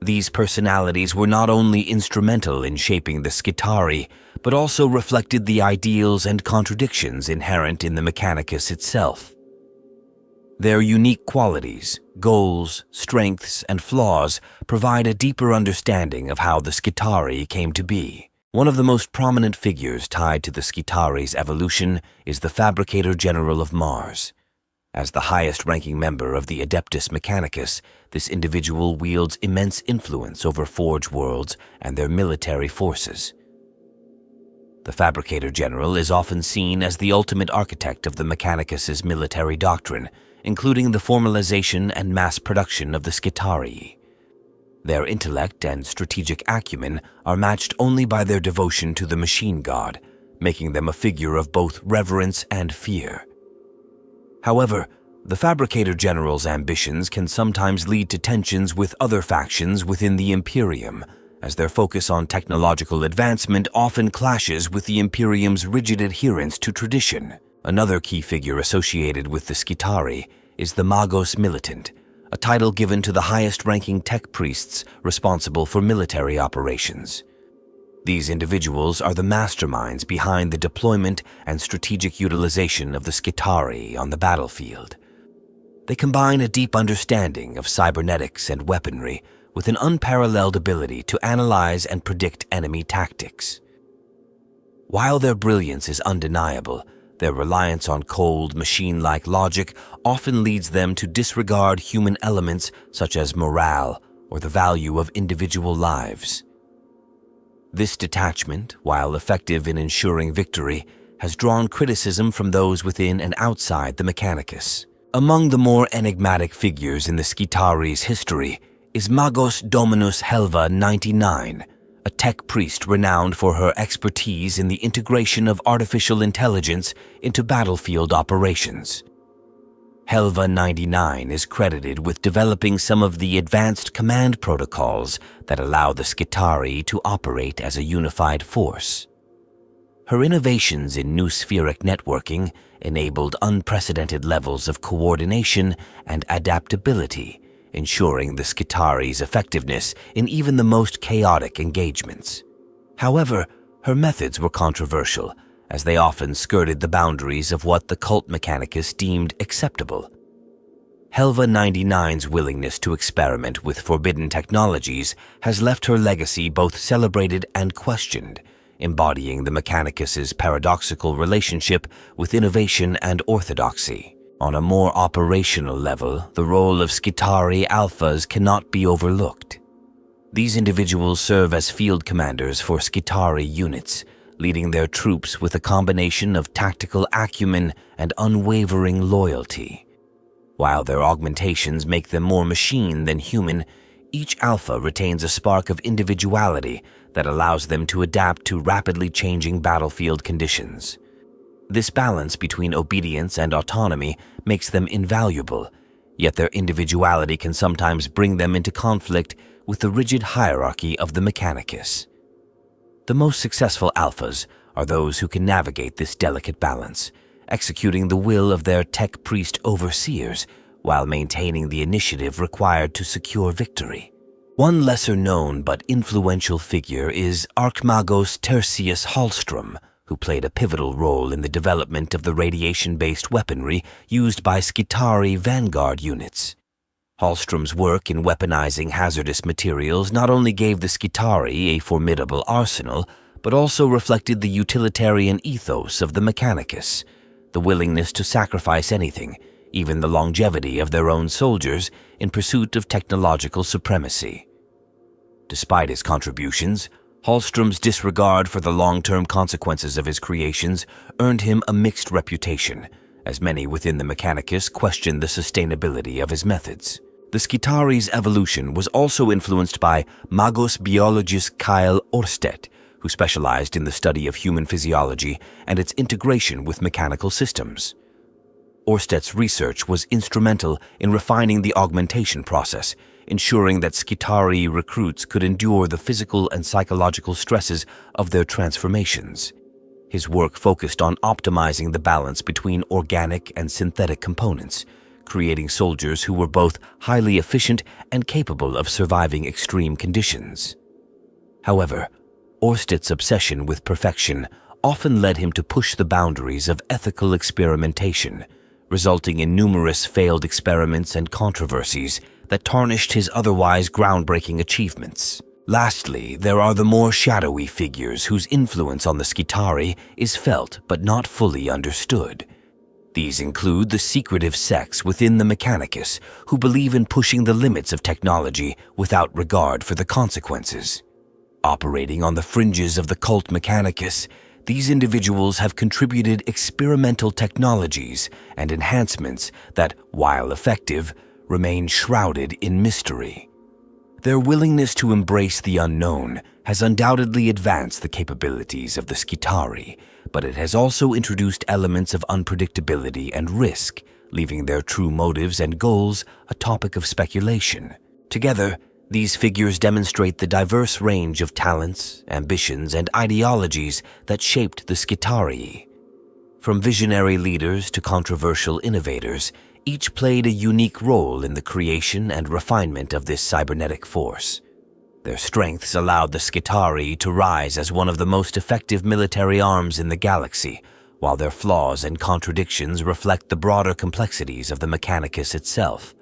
These personalities were not only instrumental in shaping the Skitarii, but also reflected the ideals and contradictions inherent in the Mechanicus itself. Their unique qualities, goals, strengths, and flaws provide a deeper understanding of how the Skitarii came to be. One of the most prominent figures tied to the Skitarii's evolution is the Fabricator General of Mars. As the highest-ranking member of the Adeptus Mechanicus, this individual wields immense influence over Forge worlds and their military forces. The Fabricator General is often seen as the ultimate architect of the Mechanicus' military doctrine, including the formalization and mass production of the Skitarii. Their intellect and strategic acumen are matched only by their devotion to the Machine God, making them a figure of both reverence and fear. However, the Fabricator General's ambitions can sometimes lead to tensions with other factions within the Imperium, as their focus on technological advancement often clashes with the Imperium's rigid adherence to tradition. Another key figure associated with the Skitarii is the Magos Militant, a title given to the highest-ranking tech priests responsible for military operations. These individuals are the masterminds behind the deployment and strategic utilization of the Skitarii on the battlefield. They combine a deep understanding of cybernetics and weaponry with an unparalleled ability to analyze and predict enemy tactics. While their brilliance is undeniable, their reliance on cold, machine-like logic often leads them to disregard human elements such as morale or the value of individual lives. This detachment, while effective in ensuring victory, has drawn criticism from those within and outside the Mechanicus. Among the more enigmatic figures in the Skitarii's history is Magos Dominus Helva 99, a tech priest renowned for her expertise in the integration of artificial intelligence into battlefield operations. Helva 99 is credited with developing some of the advanced command protocols that allow the Skitarii to operate as a unified force. Her innovations in noospheric networking enabled unprecedented levels of coordination and adaptability, ensuring the Skitarii's effectiveness in even the most chaotic engagements. However, her methods were controversial, as they often skirted the boundaries of what the cult mechanicus deemed acceptable. Helva 99's willingness to experiment with forbidden technologies has left her legacy both celebrated and questioned, embodying the mechanicus's paradoxical relationship with innovation and orthodoxy. On a more operational level, the role of Skitarii alphas cannot be overlooked. These individuals serve as field commanders for Skitarii units, leading their troops with a combination of tactical acumen and unwavering loyalty. While their augmentations make them more machine than human, each alpha retains a spark of individuality that allows them to adapt to rapidly changing battlefield conditions. This balance between obedience and autonomy makes them invaluable, yet their individuality can sometimes bring them into conflict with the rigid hierarchy of the mechanicus. The most successful alphas are those who can navigate this delicate balance, executing the will of their tech priest overseers while maintaining the initiative required to secure victory. One lesser-known but influential figure is Archmagos Tertius Hallstrom, who played a pivotal role in the development of the radiation-based weaponry used by Skitarii vanguard units. Hallstrom's work in weaponizing hazardous materials not only gave the Skitarii a formidable arsenal, but also reflected the utilitarian ethos of the mechanicus, the willingness to sacrifice anything, even the longevity of their own soldiers, in pursuit of technological supremacy. Despite his contributions, Hallstrom's disregard for the long-term consequences of his creations earned him a mixed reputation, as many within the mechanicus questioned the sustainability of his methods. The Skitarii's evolution was also influenced by Magos Biologus Kyle Orsted, who specialized in the study of human physiology and its integration with mechanical systems. Orsted's research was instrumental in refining the augmentation process, ensuring that Skitarii recruits could endure the physical and psychological stresses of their transformations. His work focused on optimizing the balance between organic and synthetic components, creating soldiers who were both highly efficient and capable of surviving extreme conditions. However, Orsted's obsession with perfection often led him to push the boundaries of ethical experimentation, resulting in numerous failed experiments and controversies that tarnished his otherwise groundbreaking achievements. Lastly, there are the more shadowy figures whose influence on the Skitarii is felt but not fully understood. These include the secretive sects within the mechanicus who believe in pushing the limits of technology without regard for the consequences. Operating on the fringes of the cult mechanicus, these individuals have contributed experimental technologies and enhancements that, while effective, remain shrouded in mystery. Their willingness to embrace the unknown has undoubtedly advanced the capabilities of the Skitarii, but it has also introduced elements of unpredictability and risk, leaving their true motives and goals a topic of speculation. Together, these figures demonstrate the diverse range of talents, ambitions, and ideologies that shaped the Skitarii. From visionary leaders to controversial innovators, each played a unique role in the creation and refinement of this cybernetic force. Their strengths allowed the Skitarii to rise as one of the most effective military arms in the galaxy, while their flaws and contradictions reflect the broader complexities of the mechanicus itself.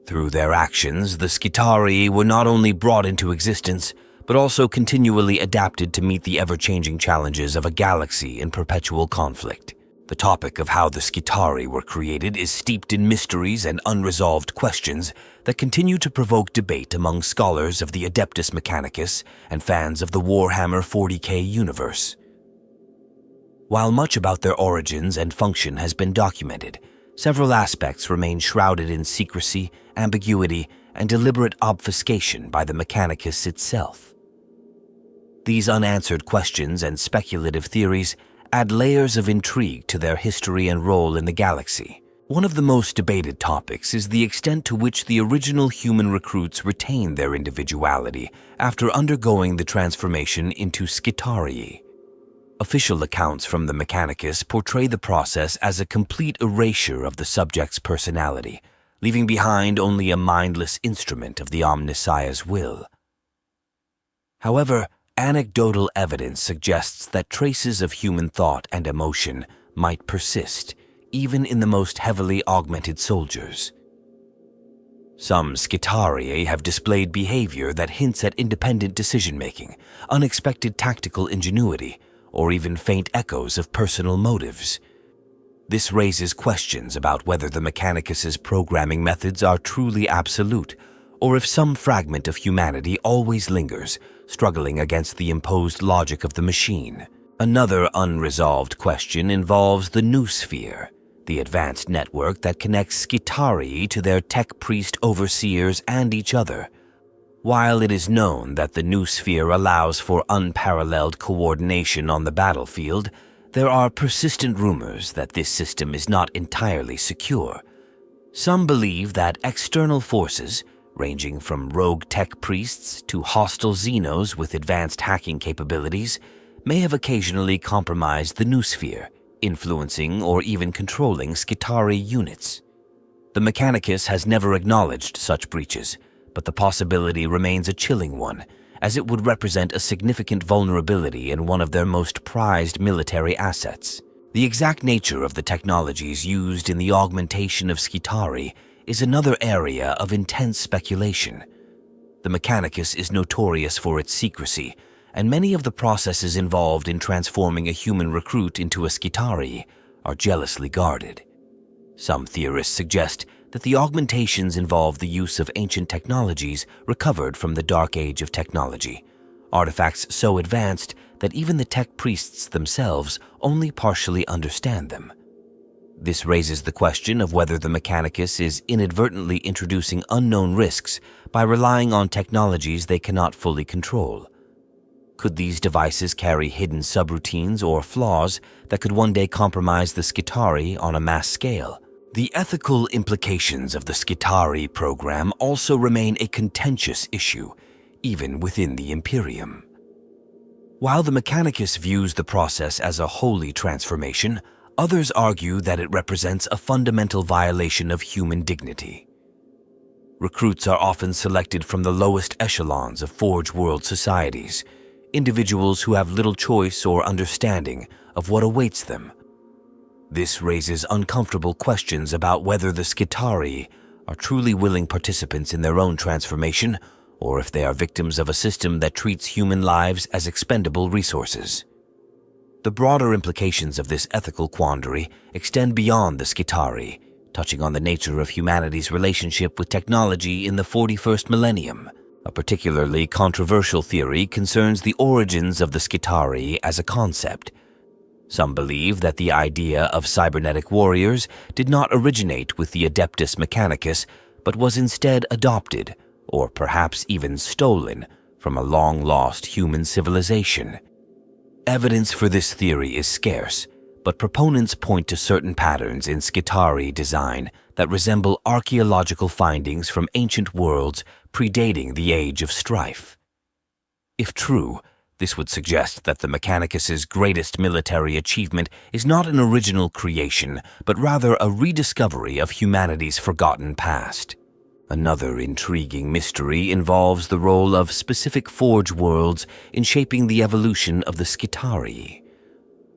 Through their actions, the Skitarii were not only brought into existence, but also continually adapted to meet the ever-changing challenges of a galaxy in perpetual conflict. The topic of how the Skitarii were created is steeped in mysteries and unresolved questions that continue to provoke debate among scholars of the Adeptus Mechanicus and fans of the Warhammer 40k universe. While much about their origins and function has been documented, several aspects remain shrouded in secrecy, ambiguity, and deliberate obfuscation by the Mechanicus itself. These unanswered questions and speculative theories add layers of intrigue to their history and role in the galaxy. One of the most debated topics is the extent to which the original human recruits retain their individuality after undergoing the transformation into Skitarii. Official accounts from the Mechanicus portray the process as a complete erasure of the subject's personality, leaving behind only a mindless instrument of the Omnissiah's will. However, anecdotal evidence suggests that traces of human thought and emotion might persist, even in the most heavily augmented soldiers. Some Skitarii have displayed behavior that hints at independent decision-making, unexpected tactical ingenuity, or even faint echoes of personal motives. This raises questions about whether the Mechanicus's programming methods are truly absolute, or if some fragment of humanity always lingers, struggling against the imposed logic of the machine. Another unresolved question involves the noosphere, the advanced network that connects Skitarii to their tech priest overseers and each other. While it is known that the noosphere allows for unparalleled coordination on the battlefield, there are persistent rumors that this system is not entirely secure. Some believe that external forces, ranging from rogue tech priests to hostile Xenos with advanced hacking capabilities, may have occasionally compromised the noosphere, influencing or even controlling Skitarii units. The Mechanicus has never acknowledged such breaches, but the possibility remains a chilling one, as it would represent a significant vulnerability in one of their most prized military assets. The exact nature of the technologies used in the augmentation of Skitarii is another area of intense speculation. The Mechanicus is notorious for its secrecy, and many of the processes involved in transforming a human recruit into a Skitarii are jealously guarded. Some theorists suggest that the augmentations involve the use of ancient technologies recovered from the Dark Age of technology, artifacts so advanced that even the tech priests themselves only partially understand them. This raises the question of whether the Mechanicus is inadvertently introducing unknown risks by relying on technologies they cannot fully control. Could these devices carry hidden subroutines or flaws that could one day compromise the Skitarii on a mass scale? The ethical implications of the Skitarii program also remain a contentious issue, even within the Imperium. While the Mechanicus views the process as a holy transformation, others argue that it represents a fundamental violation of human dignity. Recruits are often selected from the lowest echelons of Forge World societies, individuals who have little choice or understanding of what awaits them. This raises uncomfortable questions about whether the Skitarii are truly willing participants in their own transformation, or if they are victims of a system that treats human lives as expendable resources. The broader implications of this ethical quandary extend beyond the Skitarii, touching on the nature of humanity's relationship with technology in the 41st millennium. A particularly controversial theory concerns the origins of the Skitarii as a concept. Some believe that the idea of cybernetic warriors did not originate with the Adeptus Mechanicus, but was instead adopted, or perhaps even stolen, from a long-lost human civilization. Evidence for this theory is scarce, but proponents point to certain patterns in Skitarii design that resemble archaeological findings from ancient worlds predating the Age of Strife. If true, this would suggest that the Mechanicus's greatest military achievement is not an original creation, but rather a rediscovery of humanity's forgotten past. Another intriguing mystery involves the role of specific Forge worlds in shaping the evolution of the Skitarii.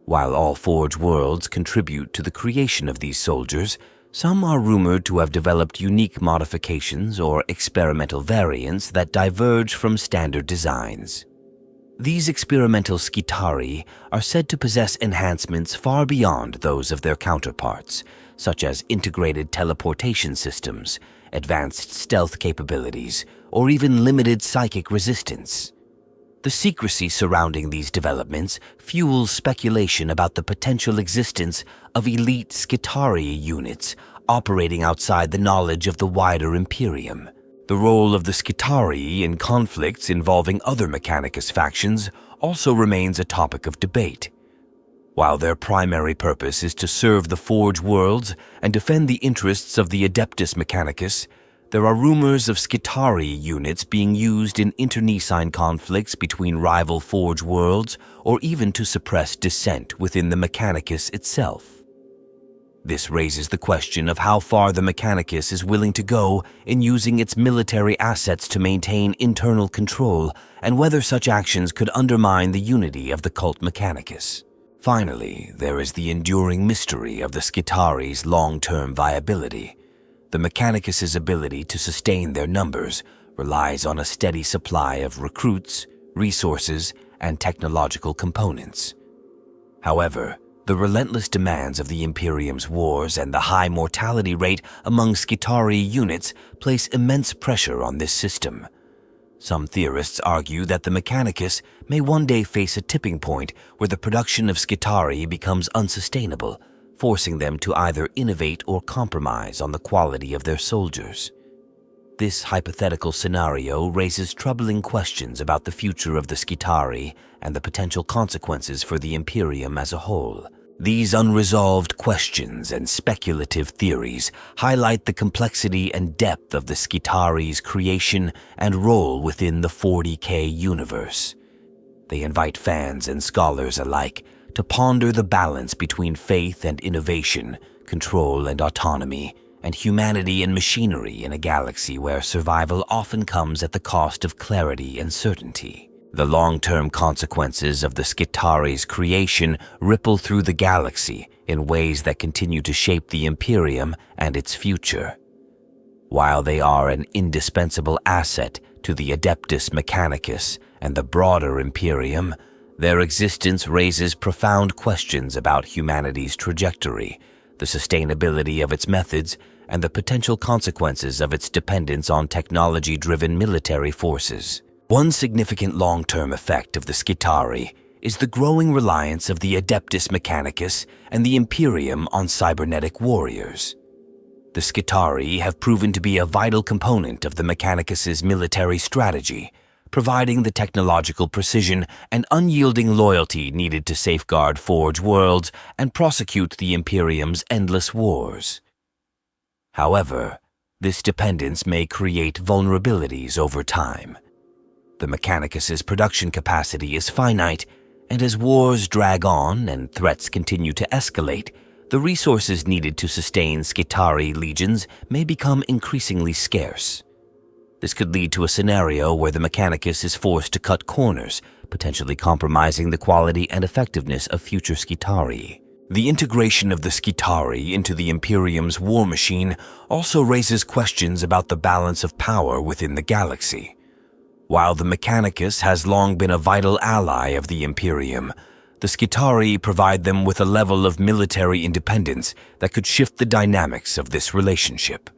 While all Forge worlds contribute to the creation of these soldiers, some are rumored to have developed unique modifications or experimental variants that diverge from standard designs. These experimental Skitarii are said to possess enhancements far beyond those of their counterparts, such as integrated teleportation systems, advanced stealth capabilities, or even limited psychic resistance. The secrecy surrounding these developments fuels speculation about the potential existence of elite Skitarii units operating outside the knowledge of the wider Imperium. The role of the Skitarii in conflicts involving other Mechanicus factions also remains a topic of debate. While their primary purpose is to serve the Forge worlds and defend the interests of the Adeptus Mechanicus, there are rumors of Skitarii units being used in internecine conflicts between rival Forge worlds or even to suppress dissent within the Mechanicus itself. This raises the question of how far the Mechanicus is willing to go in using its military assets to maintain internal control, and whether such actions could undermine the unity of the cult Mechanicus. Finally, there is the enduring mystery of the Skitarii's long-term viability. The Mechanicus' ability to sustain their numbers relies on a steady supply of recruits, resources, and technological components. However, the relentless demands of the Imperium's wars and the high mortality rate among Skitarii units place immense pressure on this system. Some theorists argue that the Mechanicus may one day face a tipping point where the production of Skitarii becomes unsustainable, forcing them to either innovate or compromise on the quality of their soldiers. This hypothetical scenario raises troubling questions about the future of the Skitarii and the potential consequences for the Imperium as a whole. These unresolved questions and speculative theories highlight the complexity and depth of the Skitarii's creation and role within the 40k universe. They invite fans and scholars alike to ponder the balance between faith and innovation, control and autonomy, and humanity and machinery in a galaxy where survival often comes at the cost of clarity and certainty. The long-term consequences of the Skitarii's creation ripple through the galaxy in ways that continue to shape the Imperium and its future. While they are an indispensable asset to the Adeptus Mechanicus and the broader Imperium, their existence raises profound questions about humanity's trajectory, the sustainability of its methods, and the potential consequences of its dependence on technology-driven military forces. One significant long-term effect of the Skitarii is the growing reliance of the Adeptus Mechanicus and the Imperium on cybernetic warriors. The Skitarii have proven to be a vital component of the Mechanicus' military strategy, providing the technological precision and unyielding loyalty needed to safeguard Forge worlds and prosecute the Imperium's endless wars. However, this dependence may create vulnerabilities over time. The Mechanicus' production capacity is finite, and as wars drag on and threats continue to escalate, the resources needed to sustain Skitarii legions may become increasingly scarce. This could lead to a scenario where the Mechanicus is forced to cut corners, potentially compromising the quality and effectiveness of future Skitarii. The integration of the Skitarii into the Imperium's war machine also raises questions about the balance of power within the galaxy. While the Mechanicus has long been a vital ally of the Imperium, the Skitarii provide them with a level of military independence that could shift the dynamics of this relationship.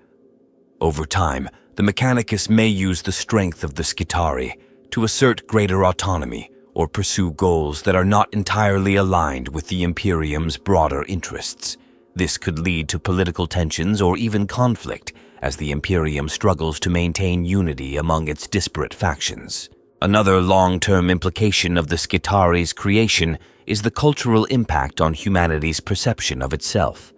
Over time, the Mechanicus may use the strength of the Skitarii to assert greater autonomy or pursue goals that are not entirely aligned with the Imperium's broader interests. This could lead to political tensions or even conflict, as the Imperium struggles to maintain unity among its disparate factions. Another long-term implication of the Skitarii's creation is the cultural impact on humanity's perception of itself.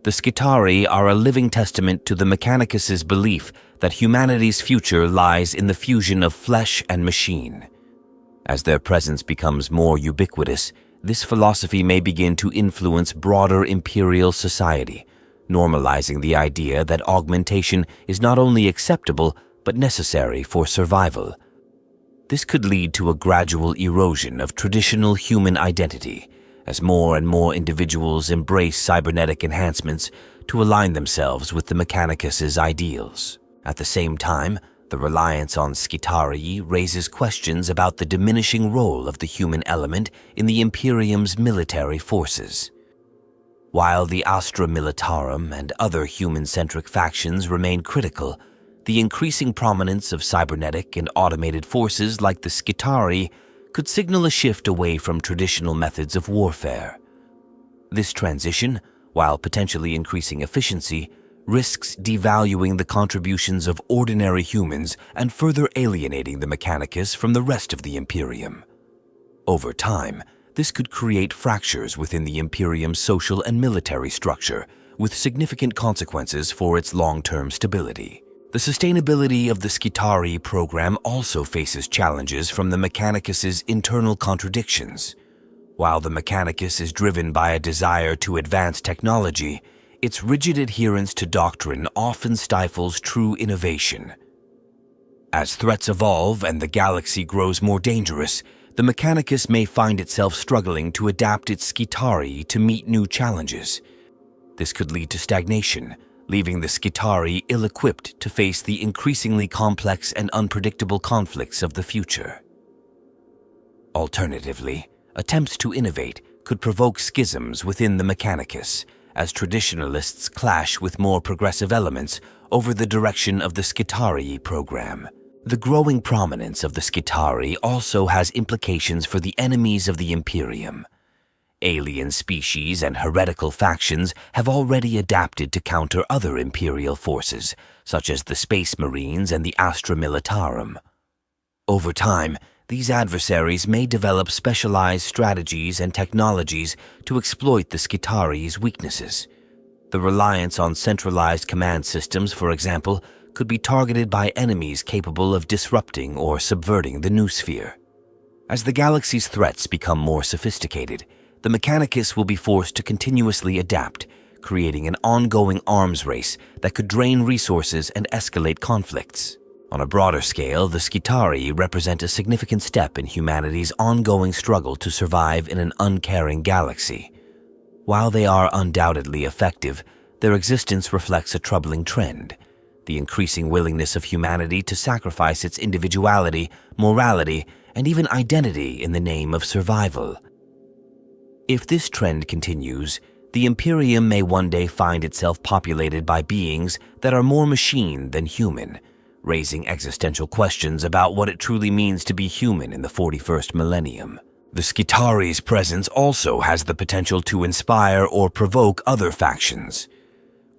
The Skitarii are a living testament to the Mechanicus' belief that humanity's future lies in the fusion of flesh and machine. As their presence becomes more ubiquitous, this philosophy may begin to influence broader imperial society, normalizing the idea that augmentation is not only acceptable but necessary for survival. This could lead to a gradual erosion of traditional human identity, as more and more individuals embrace cybernetic enhancements to align themselves with the Mechanicus' ideals. At the same time, the reliance on Skitarii raises questions about the diminishing role of the human element in the Imperium's military forces. While the Astra Militarum and other human-centric factions remain critical, the increasing prominence of cybernetic and automated forces like the Skitarii could signal a shift away from traditional methods of warfare. This transition, while potentially increasing efficiency, risks devaluing the contributions of ordinary humans and further alienating the Mechanicus from the rest of the Imperium. Over time, This could create fractures within the Imperium's social and military structure, with significant consequences for its long-term stability. The sustainability of the Skitarii program also faces challenges from the Mechanicus's internal contradictions. While the Mechanicus is driven by a desire to advance technology, its rigid adherence to doctrine often stifles true innovation. As threats evolve and the galaxy grows more dangerous, the Mechanicus may find itself struggling to adapt its Skitarii to meet new challenges. This could lead to stagnation, leaving the Skitarii ill-equipped to face the increasingly complex and unpredictable conflicts of the future. Alternatively, attempts to innovate could provoke schisms within the Mechanicus, as traditionalists clash with more progressive elements over the direction of the Skitarii program. The growing prominence of the Skitarii also has implications for the enemies of the Imperium. Alien species and heretical factions have already adapted to counter other Imperial forces, such as the Space Marines and the Astra Militarum. Over time, these adversaries may develop specialized strategies and technologies to exploit the Skitarii's weaknesses. The reliance on centralized command systems, for example, could be targeted by enemies capable of disrupting or subverting the noosphere. As the galaxy's threats become more sophisticated, the Mechanicus will be forced to continuously adapt, creating an ongoing arms race that could drain resources and escalate conflicts. On a broader scale, the Skitarii represent a significant step in humanity's ongoing struggle to survive in an uncaring galaxy. While they are undoubtedly effective, their existence reflects a troubling trend: the increasing willingness of humanity to sacrifice its individuality, morality, and even identity in the name of survival. If this trend continues, the Imperium may one day find itself populated by beings that are more machine than human, raising existential questions about what it truly means to be human in the 41st millennium. The Skitarii's presence also has the potential to inspire or provoke other factions.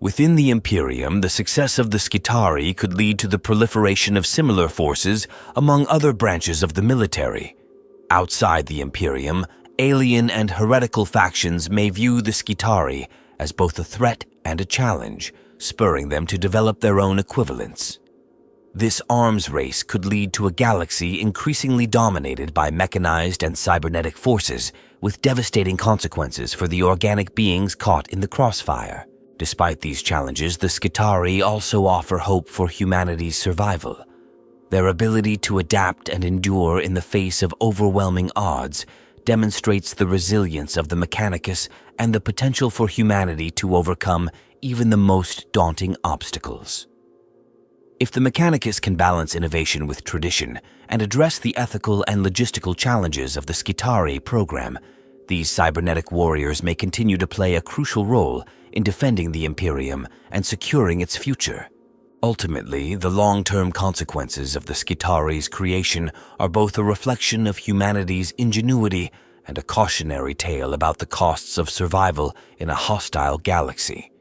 Within the Imperium, the success of the Skitarii could lead to the proliferation of similar forces among other branches of the military. Outside the Imperium, alien and heretical factions may view the Skitarii as both a threat and a challenge, spurring them to develop their own equivalents. This arms race could lead to a galaxy increasingly dominated by mechanized and cybernetic forces, with devastating consequences for the organic beings caught in the crossfire. Despite these challenges, the Skitarii also offer hope for humanity's survival. Their ability to adapt and endure in the face of overwhelming odds demonstrates the resilience of the Mechanicus and the potential for humanity to overcome even the most daunting obstacles. If the Mechanicus can balance innovation with tradition and address the ethical and logistical challenges of the Skitarii program, these cybernetic warriors may continue to play a crucial role in defending the Imperium and securing its future. Ultimately, the long-term consequences of the Skitarii's creation are both a reflection of humanity's ingenuity and a cautionary tale about the costs of survival in a hostile galaxy.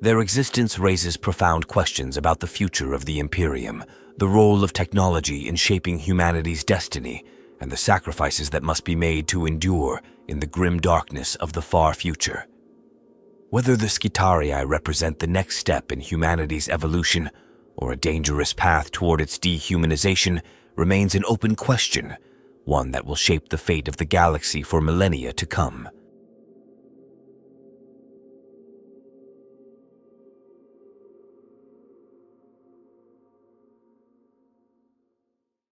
Their existence raises profound questions about the future of the Imperium, the role of technology in shaping humanity's destiny, and the sacrifices that must be made to endure in the grim darkness of the far future. Whether the Skitarii represent the next step in humanity's evolution or a dangerous path toward its dehumanization remains an open question, one that will shape the fate of the galaxy for millennia to come.